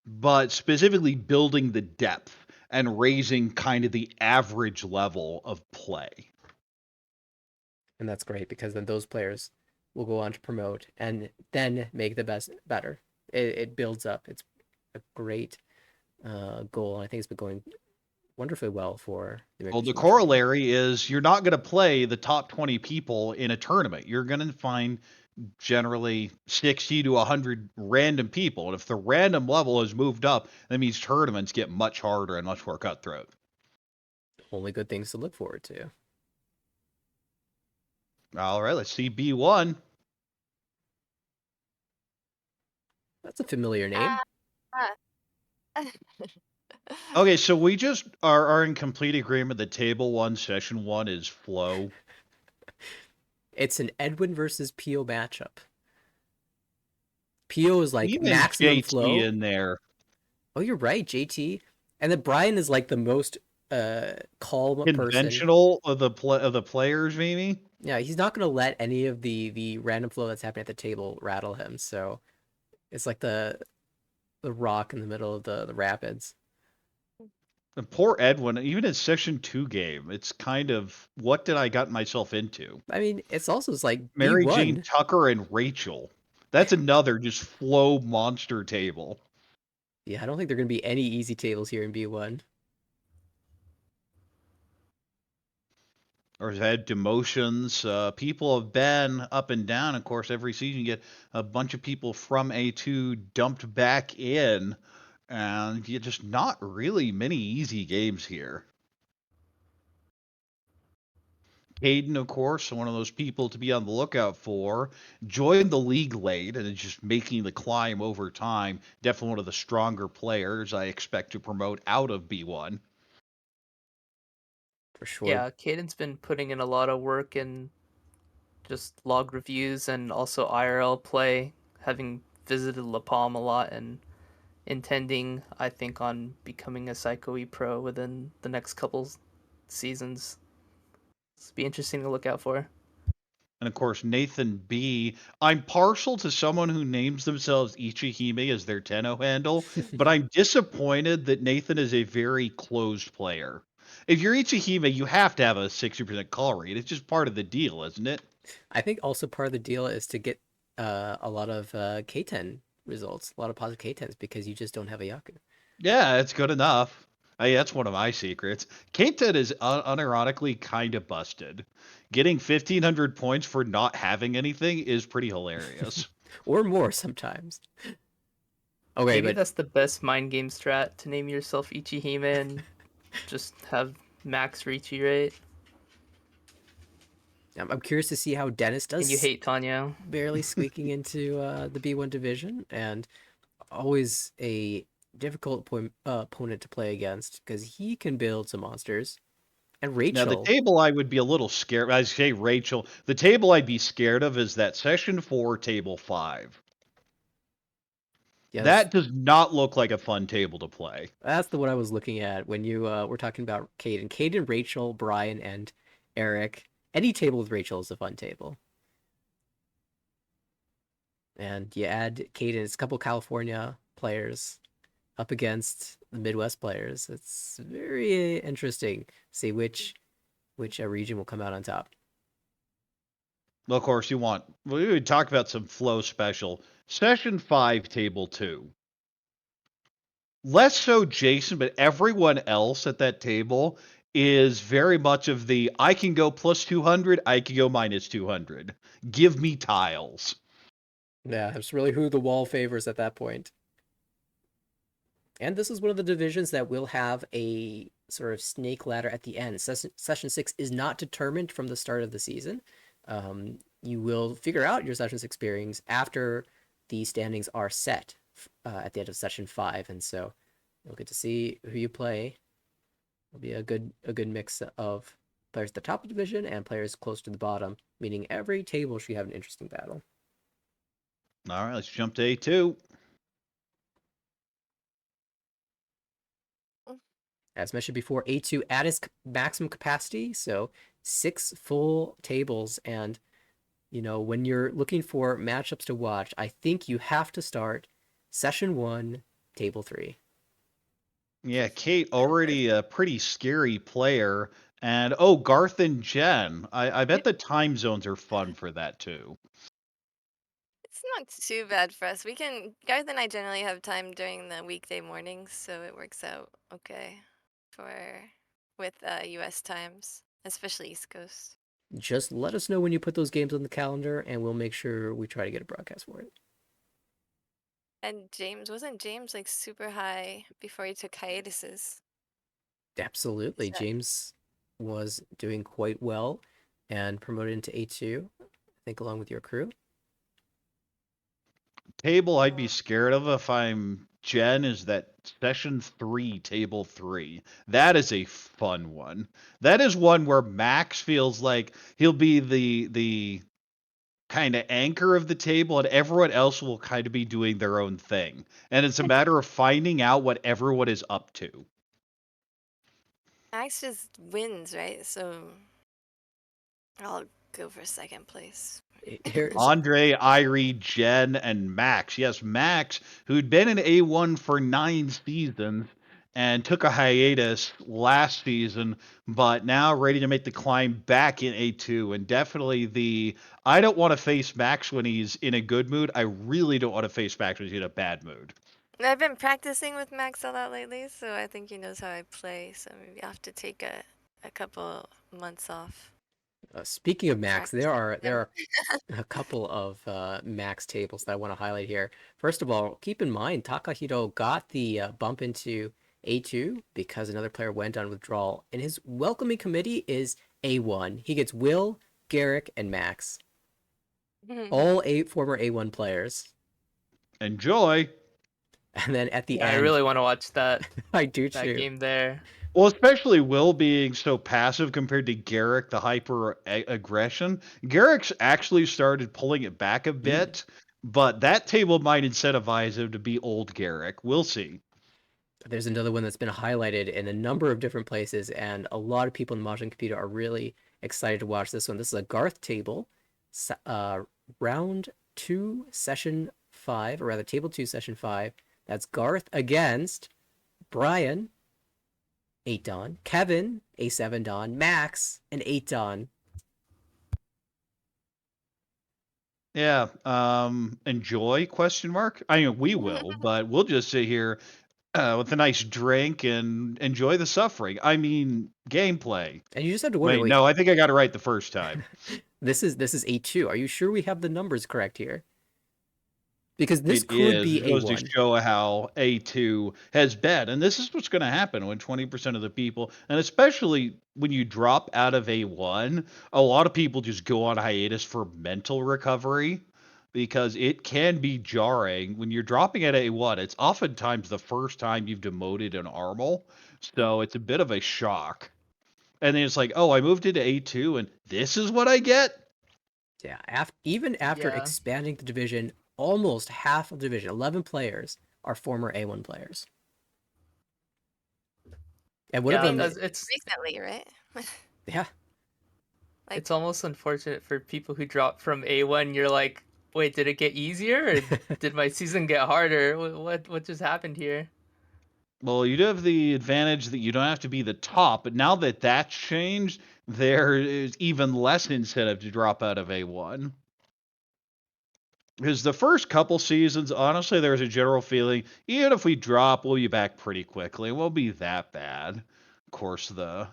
but specifically building the depth and raising kind of the average level of play. And that's great because then those players will go on to promote and then make the best better. It builds up. It's a great goal, and I think it's been going wonderfully well for the Well, the American Team. corollary is you're not going to play the top 20 people in a tournament. You're going to find generally 60 to 100 random people. And if the random level has moved up, that means tournaments get much harder and much more cutthroat. Only good things to look forward to. All right, let's see B1. That's a familiar name. Okay, so we just are in complete agreement that table 1, session 1 is flow. It's an Edwin versus Pio matchup. Pio is like Even maximum JT flow. in there. Oh, you're right, JT. And then Brian is like the most calm person. Conventional of the players, maybe? Yeah, he's not going to let any of the random flow that's happening at the table rattle him. So it's like the rock in the middle of the rapids. And poor Edwin, even in session 2 game, it's kind of what did I got myself into? I mean, it's also like Mary B1. Jane Tucker and Rachel. That's another just flow monster table. Yeah, I don't think there are going to be any easy tables here in B1. Or has had demotions. People have been up and down. Of course, every season you get a bunch of people from A2 dumped back in, and you just not really many easy games here. Caden, of course, one of those people to be on the lookout for, joined the league late and is just making the climb over time. Definitely one of the stronger players I expect to promote out of B1. For sure. Yeah, Caden's been putting in a lot of work in just log reviews and also IRL play, having visited La Palm a lot and intending, I think, on becoming a Psycho E Pro within the next couple seasons. It's be interesting to look out for. And of course, Nathan B. I'm partial to someone who names themselves Ichihime as their Tenno handle, but I'm disappointed that Nathan is a very closed player. If you're Ichihime, you have to have a 60% call rate. It's just part of the deal, isn't it? I think also part of the deal is to get a lot of K10 results, a lot of positive K10s, because you just don't have a Yaku. Yeah, it's good enough. That's one of my secrets. K10 is unironically kind of busted. Getting 1,500 points for not having anything is pretty hilarious. Or more sometimes. Okay, Maybe but that's the best mind game strat, to name yourself Ichihime and just have max Richi rate. I'm curious to see how Dennis does. And you hate Tanya. Barely squeaking into the B1 division, and always a difficult opponent to play against because he can build some monsters. And Rachel. Now, the table I would be a little scared. I say Rachel. The table I'd be scared of is that session 4, table 5. Yeah, that does not look like a fun table to play. That's the one I was looking at when you were talking about Caden. Caden, Rachel, Brian, and Eric. Any table with Rachel is a fun table. And you add Caden, it's a couple California players up against the Midwest players. It's very interesting to see which region will come out on top. Well, of course, we would talk about some flow special. Session 5, table 2. Less so Jason, but everyone else at that table is very much of the, I can go plus 200, I can go minus 200. Give me tiles. Yeah, it's really who the wall favors at that point. And this is one of the divisions that will have a sort of snake ladder at the end. Session 6 is not determined from the start of the season. You will figure out your Session 6 bearings after the standings are set at the end of Session 5. And so you'll get to see who you play. It'll be a good mix of players at the top of the division and players close to the bottom, meaning every table should have an interesting battle. All right, let's jump to A2. As mentioned before, A2 at its maximum capacity, so 6 full tables. And, you know, when you're looking for matchups to watch, I think you have to start Session 1, Table 3. Yeah, Kate already a pretty scary player. And Garth and Jen. I bet the time zones are fun for that too. It's not too bad for us. Garth and I generally have time during the weekday mornings, so it works out okay with US times, especially East Coast. Just let us know when you put those games on the calendar, and we'll make sure we try to get a broadcast for it. And wasn't James like super high before he took hiatuses? Absolutely. So- James was doing quite well and promoted into A2, I think, along with your crew. Table I'd be scared of if I'm Jen is that Session 3, Table 3. That is a fun one. That is one where Max feels like he'll be the kind of anchor of the table and everyone else will kind of be doing their own thing. And it's a matter of finding out what everyone is up to. Max just wins, right? So I'll go for second place. Here's Andre, Irie, Jen, and Max. Yes, Max, who'd been in A1 for 9 seasons and took a hiatus last season, but now ready to make the climb back in A2. And definitely I don't want to face Max when he's in a good mood. I really don't want to face Max when he's in a bad mood. I've been practicing with Max a lot lately, so I think he knows how I play. So maybe I have to take a couple months off. speaking of Max, there are Yeah. a couple of Max tables that I want to highlight here. First of all, keep in mind Takahito got the bump into A2 because another player went on withdrawal, and his welcoming committee is A1. He gets Will, Garrick, and Max, all 8 former A1 players. Enjoy. And then at the Yeah, end, I really want to watch that I do that too. game there. Well, especially Will being so passive compared to Garrick, the hyper aggression. Garrick's actually started pulling it back a bit, but that table might incentivize him to be old Garrick. We'll see. There's another one that's been highlighted in a number of different places, and a lot of people in the Mahjong computer are really excited to watch this one. This is a Garth table, round 2, session 5, or rather, table 2, session 5. That's Garth against Brian, 8 Don, Kevin, A7 Don, Max, and 8 Don. Yeah. Enjoy? Question mark. I mean, we will, but we'll just sit here with a nice drink and enjoy the suffering. I mean, gameplay. And you just have to wonder, Wait, no, I think I got it right the first time. this is A2. Are you sure we have the numbers correct here? Because this It could be It goes to A1. show how A2 has been. And this is what's going to happen when 20% of the people, and especially when you drop out of A1, a lot of people just go on hiatus for mental recovery because it can be jarring. When you're dropping at A1, it's oftentimes the first time you've demoted an Armal. So it's a bit of a shock. And then it's like, oh, I moved into A2 and this is what I get? Yeah, even after Yeah. expanding the division, almost half of the division, 11 players, are former A1 players. And one Yeah, of them, it's Recently, right? yeah, Like- it's almost unfortunate for people who drop from A1. You're like, wait, did it get easier or did my season get harder? What just happened here? Well, you do have the advantage that you don't have to be the top, but now that that's changed, there is even less incentive to drop out of A1. Because the first couple seasons, honestly, there's a general feeling, even if we drop, we'll be back pretty quickly. It won't be that bad. Of course, the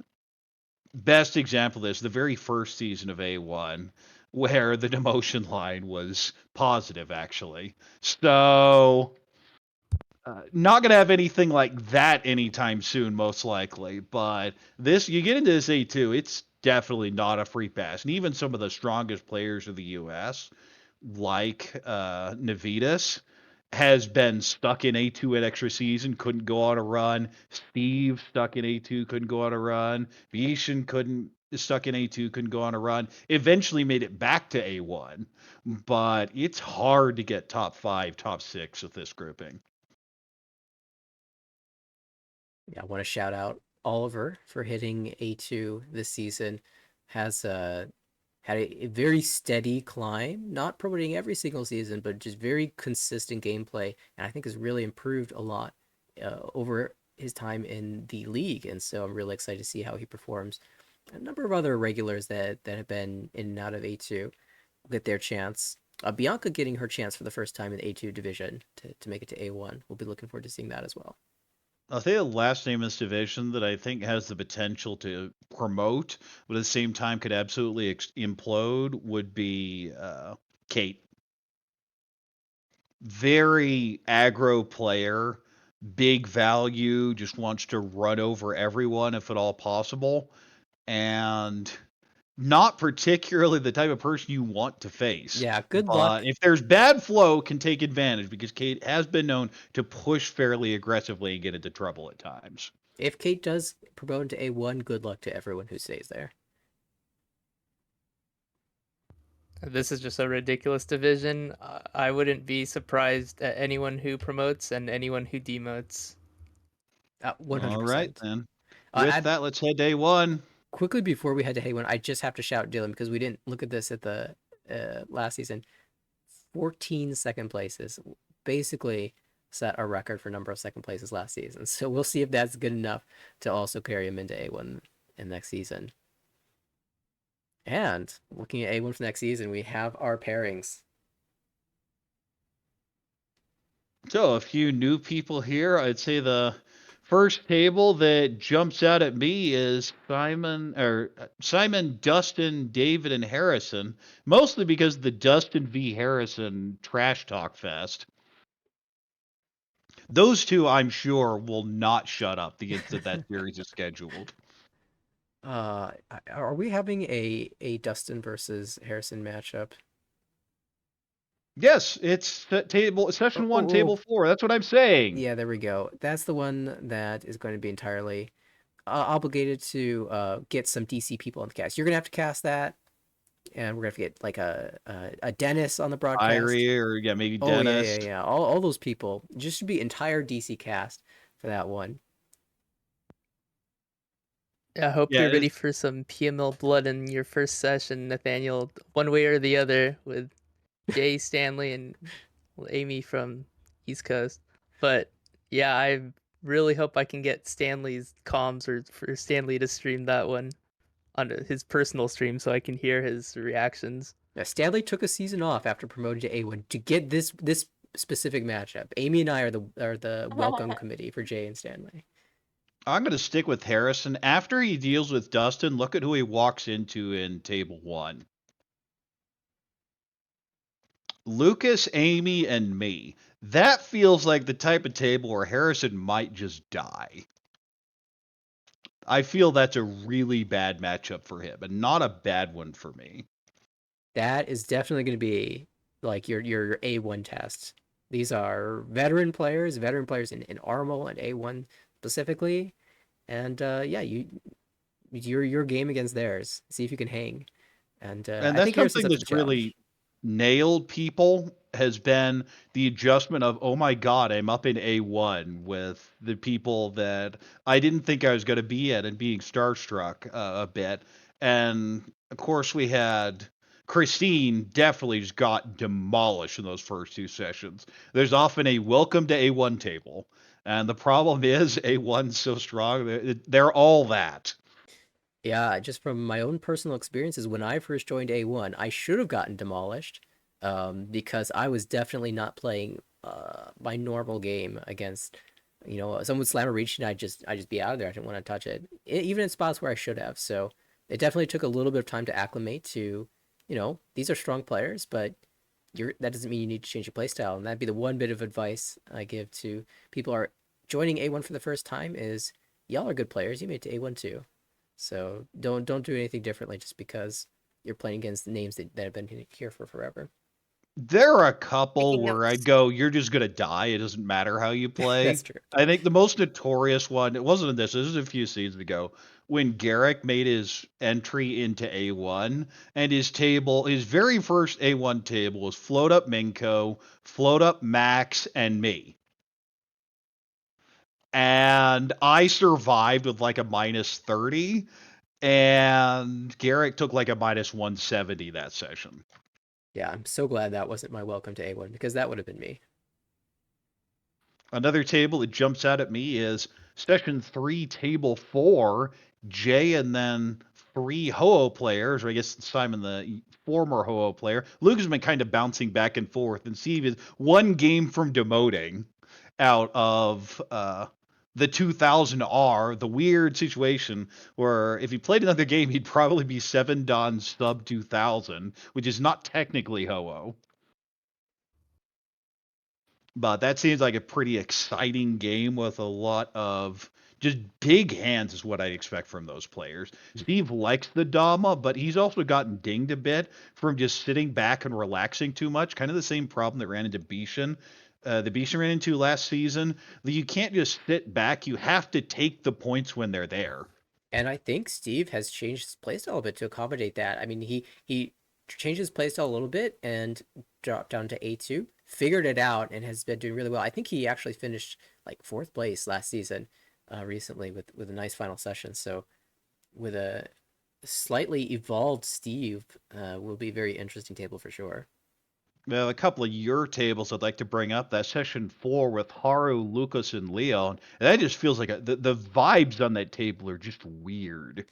best example of this, the very first season of A1, where the demotion line was positive, actually. So, Not going to have anything like that anytime soon, most likely. But this, you get into this A2, it's definitely not a free pass. And even some of the strongest players of the U.S., like Navitas, has been stuck in A2 at extra season, couldn't go on a run. Steve stuck in A2, couldn't go on a run. Vishen stuck in A2, couldn't go on a run. Eventually made it back to A1, but it's hard to get top 5, top 6 with this grouping. Yeah, I want to shout out Oliver for hitting A2 this season. Has had a very steady climb, not promoting every single season, but just very consistent gameplay, and I think has really improved a lot over his time in the league. And so I'm really excited to see how he performs. A number of other regulars that have been in and out of A2 will get their chance. Bianca getting her chance for the first time in the A2 division to make it to A1. We'll be looking forward to seeing that as well. I'll say the last name in this division that I think has the potential to promote, but at the same time could absolutely implode would be Kate. Very aggro player, big value, just wants to run over everyone if at all possible, and not particularly the type of person you want to face. Yeah, good luck. But if there's bad flow, can take advantage because Kate has been known to push fairly aggressively and get into trouble at times. If Kate does promote into A1, good luck to everyone who stays there. This is just a ridiculous division. I wouldn't be surprised at anyone who promotes and anyone who demotes. 100%. All right, then. With that, let's head to A1. Quickly before we head to A1, I just have to shout Dylan because we didn't look at this at the last season. 14 second places. Basically set a record for number of second places last season. So we'll see if that's good enough to also carry him into A1 in next season. And looking at A1 for next season, we have our pairings. So a few new people here. I'd say the first table that jumps out at me is Simon, Dustin, David, and Harrison. Mostly because the Dustin v. Harrison trash talk fest. Those two, I'm sure, will not shut up the instant that series is scheduled. Are we having a Dustin versus Harrison matchup? Yes, it's session 1, table 4. That's what I'm saying. Yeah, there we go. That's the one that is going to be entirely obligated to get some DC people on the cast. You're gonna have to cast that, and we're gonna have to get like a Dennis on the broadcast. Irie, or maybe Dennis. Yeah. All those people. Just should be entire DC cast for that one. I hope you're ready for some PML blood in your first session, Nathaniel, one way or the other, with Jay, Stanley, and Amy from East Coast. But yeah, I really hope I can get Stanley's comms or for Stanley to stream that one on his personal stream so I can hear his reactions. Yeah, Stanley took a season off after promoting to A1 to get this specific matchup. Amy and I are the welcome committee for Jay and Stanley. I'm going to stick with Harrison. After he deals with Dustin, look at who he walks into in table 1. Lucas, Amy, and me. That feels like the type of table where Harrison might just die. I feel that's a really bad matchup for him, and not a bad one for me. That is definitely going to be like your A1 test. These are veteran players in Armel and A1 specifically, and yeah, your game against theirs. See if you can hang. And that's something that's really nailed people has been the adjustment of, oh my god, I'm up in A1 with the people that I didn't think I was going to be at, and being starstruck a bit. And of course we had Christine definitely just got demolished in those first 2 sessions. There's often a welcome to A1 table, and the problem is A1's so strong. They're all that. Yeah, just from my own personal experiences, when I first joined A1, I should have gotten demolished because I was definitely not playing my normal game against, someone would slam a reach and I'd just be out of there. I didn't want to touch it, even in spots where I should have. So it definitely took a little bit of time to acclimate to, these are strong players, but that doesn't mean you need to change your playstyle. And that'd be the one bit of advice I give to people are joining A1 for the first time is y'all are good players. You made it to A1 too. So don't do anything differently just because you're playing against the names that have been here for forever. There are a couple Taking where I'd notes. go, you're just gonna die. It doesn't matter how you play. That's true. I think the most notorious one, it wasn't in this was a few seasons ago, when Garrick made his entry into A1 and his very first A1 table was Float Up Minko, Float Up Max, and me. And I survived with like a -30, and Garrick took like a -170 that session. Yeah, I'm so glad that wasn't my welcome to A1 because that would have been me. Another table that jumps out at me is session 3, table 4, Jay and then 3 Ho-Oh players, or I guess Simon, the former Ho-Oh player. Luke has been kind of bouncing back and forth, and Steve is one game from demoting out of the 2000R, the weird situation where if he played another game, he'd probably be 7 Don sub 2000, which is not technically Ho-Oh. But that seems like a pretty exciting game with a lot of just big hands is what I expect from those players. Steve likes the Dama, but he's also gotten dinged a bit from just sitting back and relaxing too much. Kind of the same problem that ran into Bishan. The Bishan ran into last season. That you can't just sit back. You have to take the points when they're there. And I think Steve has changed his playstyle a bit to accommodate that. I mean, he changed his playstyle a little bit and dropped down to A2, figured it out, and has been doing really well. I think he actually finished like 4th place last season, recently with a nice final session. So with a slightly evolved Steve, will be a very interesting table for sure. Well, a couple of your tables I'd like to bring up. That session 4 with Haru, Lucas, and Leon. And that just feels like the vibes on that table are just weird.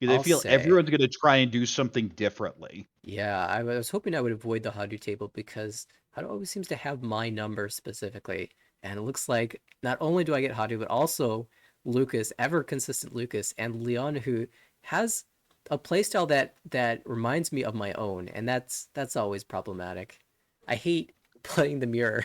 I I'll feel say. everyone's going to try and do something differently. Yeah, I was hoping I would avoid the Hadu table because Hadu always seems to have my number specifically. And it looks like not only do I get Hadu, but also Lucas, ever consistent Lucas, and Leon, who has a playstyle that reminds me of my own, and that's always problematic. I hate playing the mirror.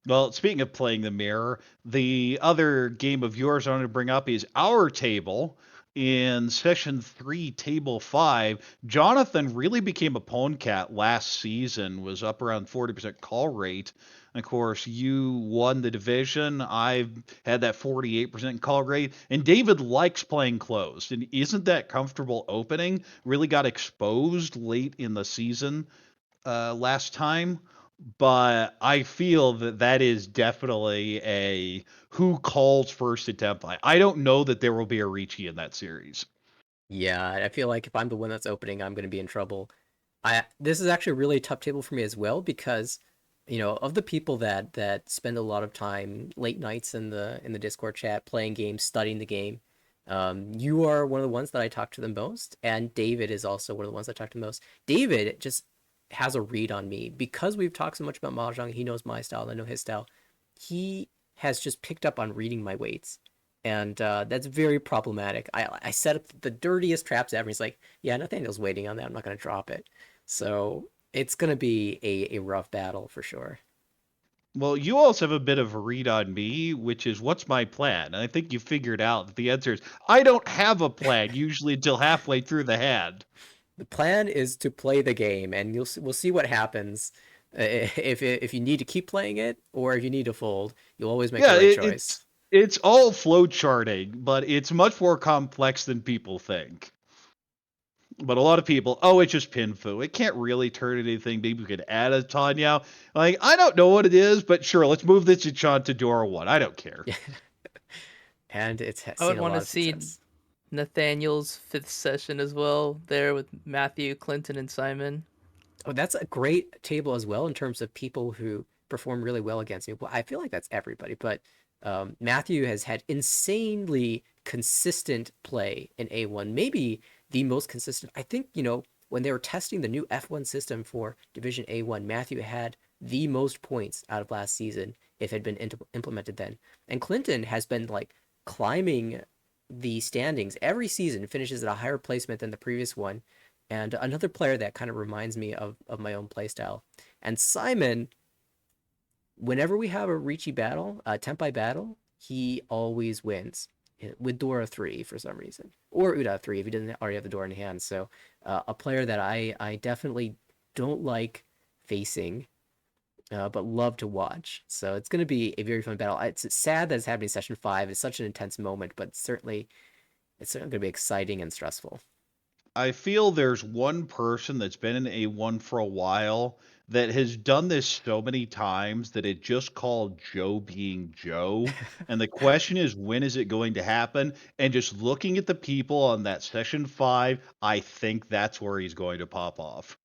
Well, speaking of playing the mirror, the other game of yours I want to bring up is our table. In session 3, table 5, Jonathan really became a pwn cat last season, was up around 40% call rate. And of course, you won the division. I've had that 48% call rate. And David likes playing closed. And isn't that comfortable opening? Really got exposed late in the season last time. But I feel that is definitely a who calls first attempt. I don't know that there will be a Ricci in that series. Yeah, I feel like if I'm the one that's opening, I'm going to be in trouble. This is actually a really tough table for me as well because, of the people that spend a lot of time late nights in the Discord chat playing games, studying the game, you are one of the ones that I talk to the most, and David is also one of the ones I talk to the most. David just has a read on me because we've talked so much about Mahjong. He knows my style, and I know his style. He has just picked up on reading my weights. And that's very problematic. I set up the dirtiest traps ever. He's like, yeah, Nathaniel's waiting on that. I'm not going to drop it. So it's going to be a rough battle for sure. Well, you also have a bit of a read on me, which is what's my plan? And I think you figured out that the answer is I don't have a plan usually until halfway through the hand. The plan is to play the game, and we'll see what happens. If you need to keep playing it, or if you need to fold, you'll always make the right choice. It's all flow charting, but it's much more complex than people think. But a lot of people, it's just Pinfu. It can't really turn anything. Maybe we could add a Tanya. Like, I don't know what it is, but sure, let's move this to Chantadora 1. I don't care. And it's I would want to see Nathaniel's 5th session as well, there with Matthew, Clinton, and Simon. Oh, that's a great table as well in terms of people who perform really well against me. Well, I feel like that's everybody, but Matthew has had insanely consistent play in A1, maybe the most consistent. I think, when they were testing the new F1 system for Division A1, Matthew had the most points out of last season if it had been implemented then. And Clinton has been like climbing the standings every season, finishes at a higher placement than the previous one. And another player that kind of reminds me of my own playstyle. And Simon, whenever we have a Ricci battle, a Tenpai battle, he always wins with Dora 3 for some reason. Or Uda 3 if he doesn't already have the Dora in hand. So a player that I definitely don't like facing, but love to watch. So it's going to be a very fun battle. It's sad that it's happening in Session 5. It's such an intense moment, but it's certainly going to be exciting and stressful. I feel there's one person that's been in A1 for a while that has done this so many times that it just called Joe being Joe. And the question is, when is it going to happen? And just looking at the people on that Session 5, I think that's where he's going to pop off.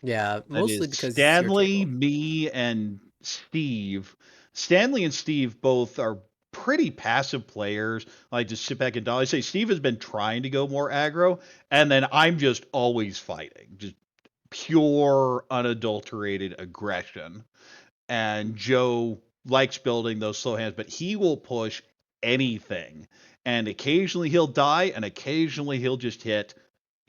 Yeah, That mostly is because it's your Stanley, table. me, and Steve. Stanley and Steve both are pretty passive players. Like just sit back and die. I say Steve has been trying to go more aggro, and then I'm just always fighting, just pure, unadulterated aggression. And Joe likes building those slow hands, but he will push anything. And occasionally he'll die, and occasionally he'll just hit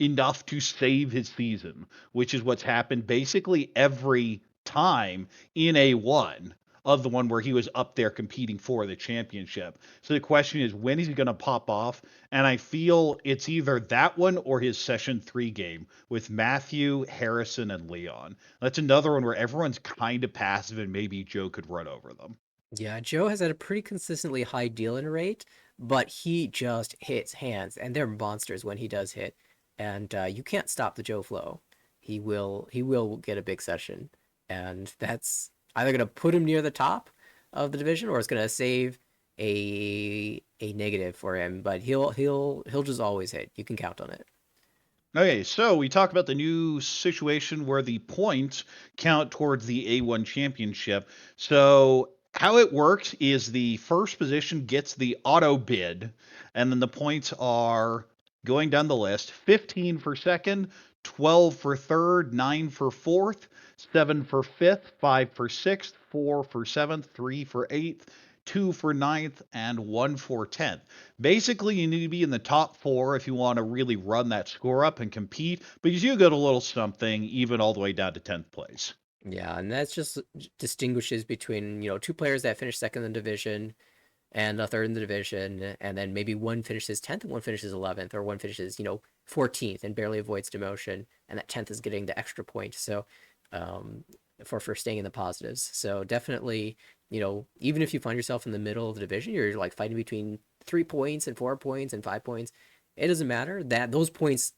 enough to save his season, which is what's happened basically every time in A1 of the one where he was up there competing for the championship. So the question is, when is he going to pop off? And I feel it's either that one or his Session 3 game with Matthew, Harrison, and Leon. That's another one where everyone's kind of passive and maybe Joe could run over them. Yeah, Joe has had a pretty consistently high deal-in rate, but he just hits hands, and they're monsters when he does hit. And you can't stop the Joe flow. He will get a big session, and that's either gonna put him near the top of the division or it's gonna save a negative for him. But he'll just always hit. You can count on it. Okay, so we talked about the new situation where the points count towards the A1 championship. So how it works is the first position gets the auto bid, and then the points are going down the list: 15 for second, 12 for third, 9 for fourth, 7 for fifth, 5 for sixth, 4 for seventh, 3 for eighth, 2 for ninth, and 1 for 10th. Basically, you need to be in the top 4 if you want to really run that score up and compete, but you do get a little something even all the way down to 10th place. Yeah, and that's just distinguishes between, two players that finish second in the division and a third in the division, and then maybe one finishes 10th and one finishes 11th, or one finishes, 14th and barely avoids demotion, and that 10th is getting the extra point. So, for staying in the positives. So definitely, even if you find yourself in the middle of the division, you're like fighting between 3 points and 4 points and 5 points. It doesn't matter. That those points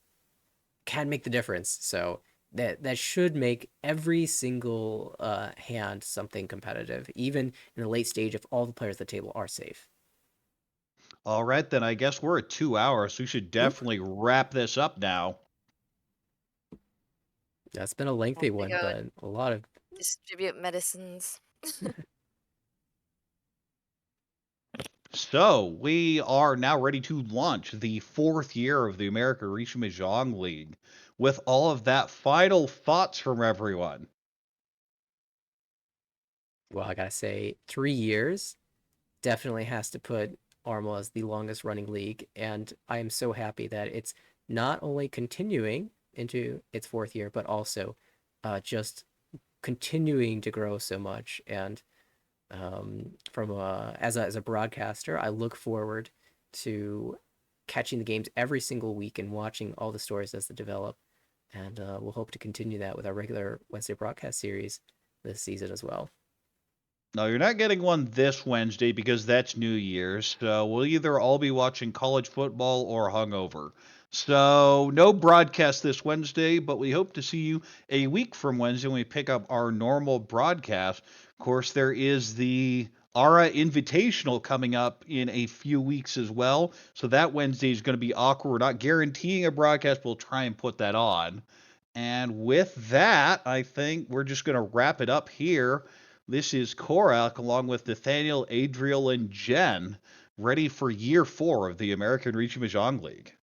can make the difference. So that should make every single hand something competitive, even in the late stage if all the players at the table are safe. All right, then I guess we're at 2 hours, so we should definitely wrap this up now. That's been a lengthy one, go but a lot of distribute medicines. So we are now ready to launch the 4th year of the American Rishi Mahjong League with all of that final thoughts from everyone. Well, I gotta say, 3 years definitely has to put Armel as the longest running league, and I am so happy that it's not only continuing into its 4th year, but also just continuing to grow so much. And as a broadcaster, I look forward to catching the games every single week and watching all the stories as they develop. And we'll hope to continue that with our regular Wednesday broadcast series this season as well. No, you're not getting one this Wednesday because that's New Year's. So we'll either all be watching college football or hungover. So no broadcast this Wednesday, but we hope to see you a week from Wednesday when we pick up our normal broadcast. Of course, there is the ARA Invitational coming up in a few weeks as well. So that Wednesday is going to be awkward. We're not guaranteeing a broadcast. We'll try and put that on. And with that, I think we're just going to wrap it up here. This is Korak along with Nathaniel, Adriel, and Jen, ready for year 4 of the American Rishi Mahjong League.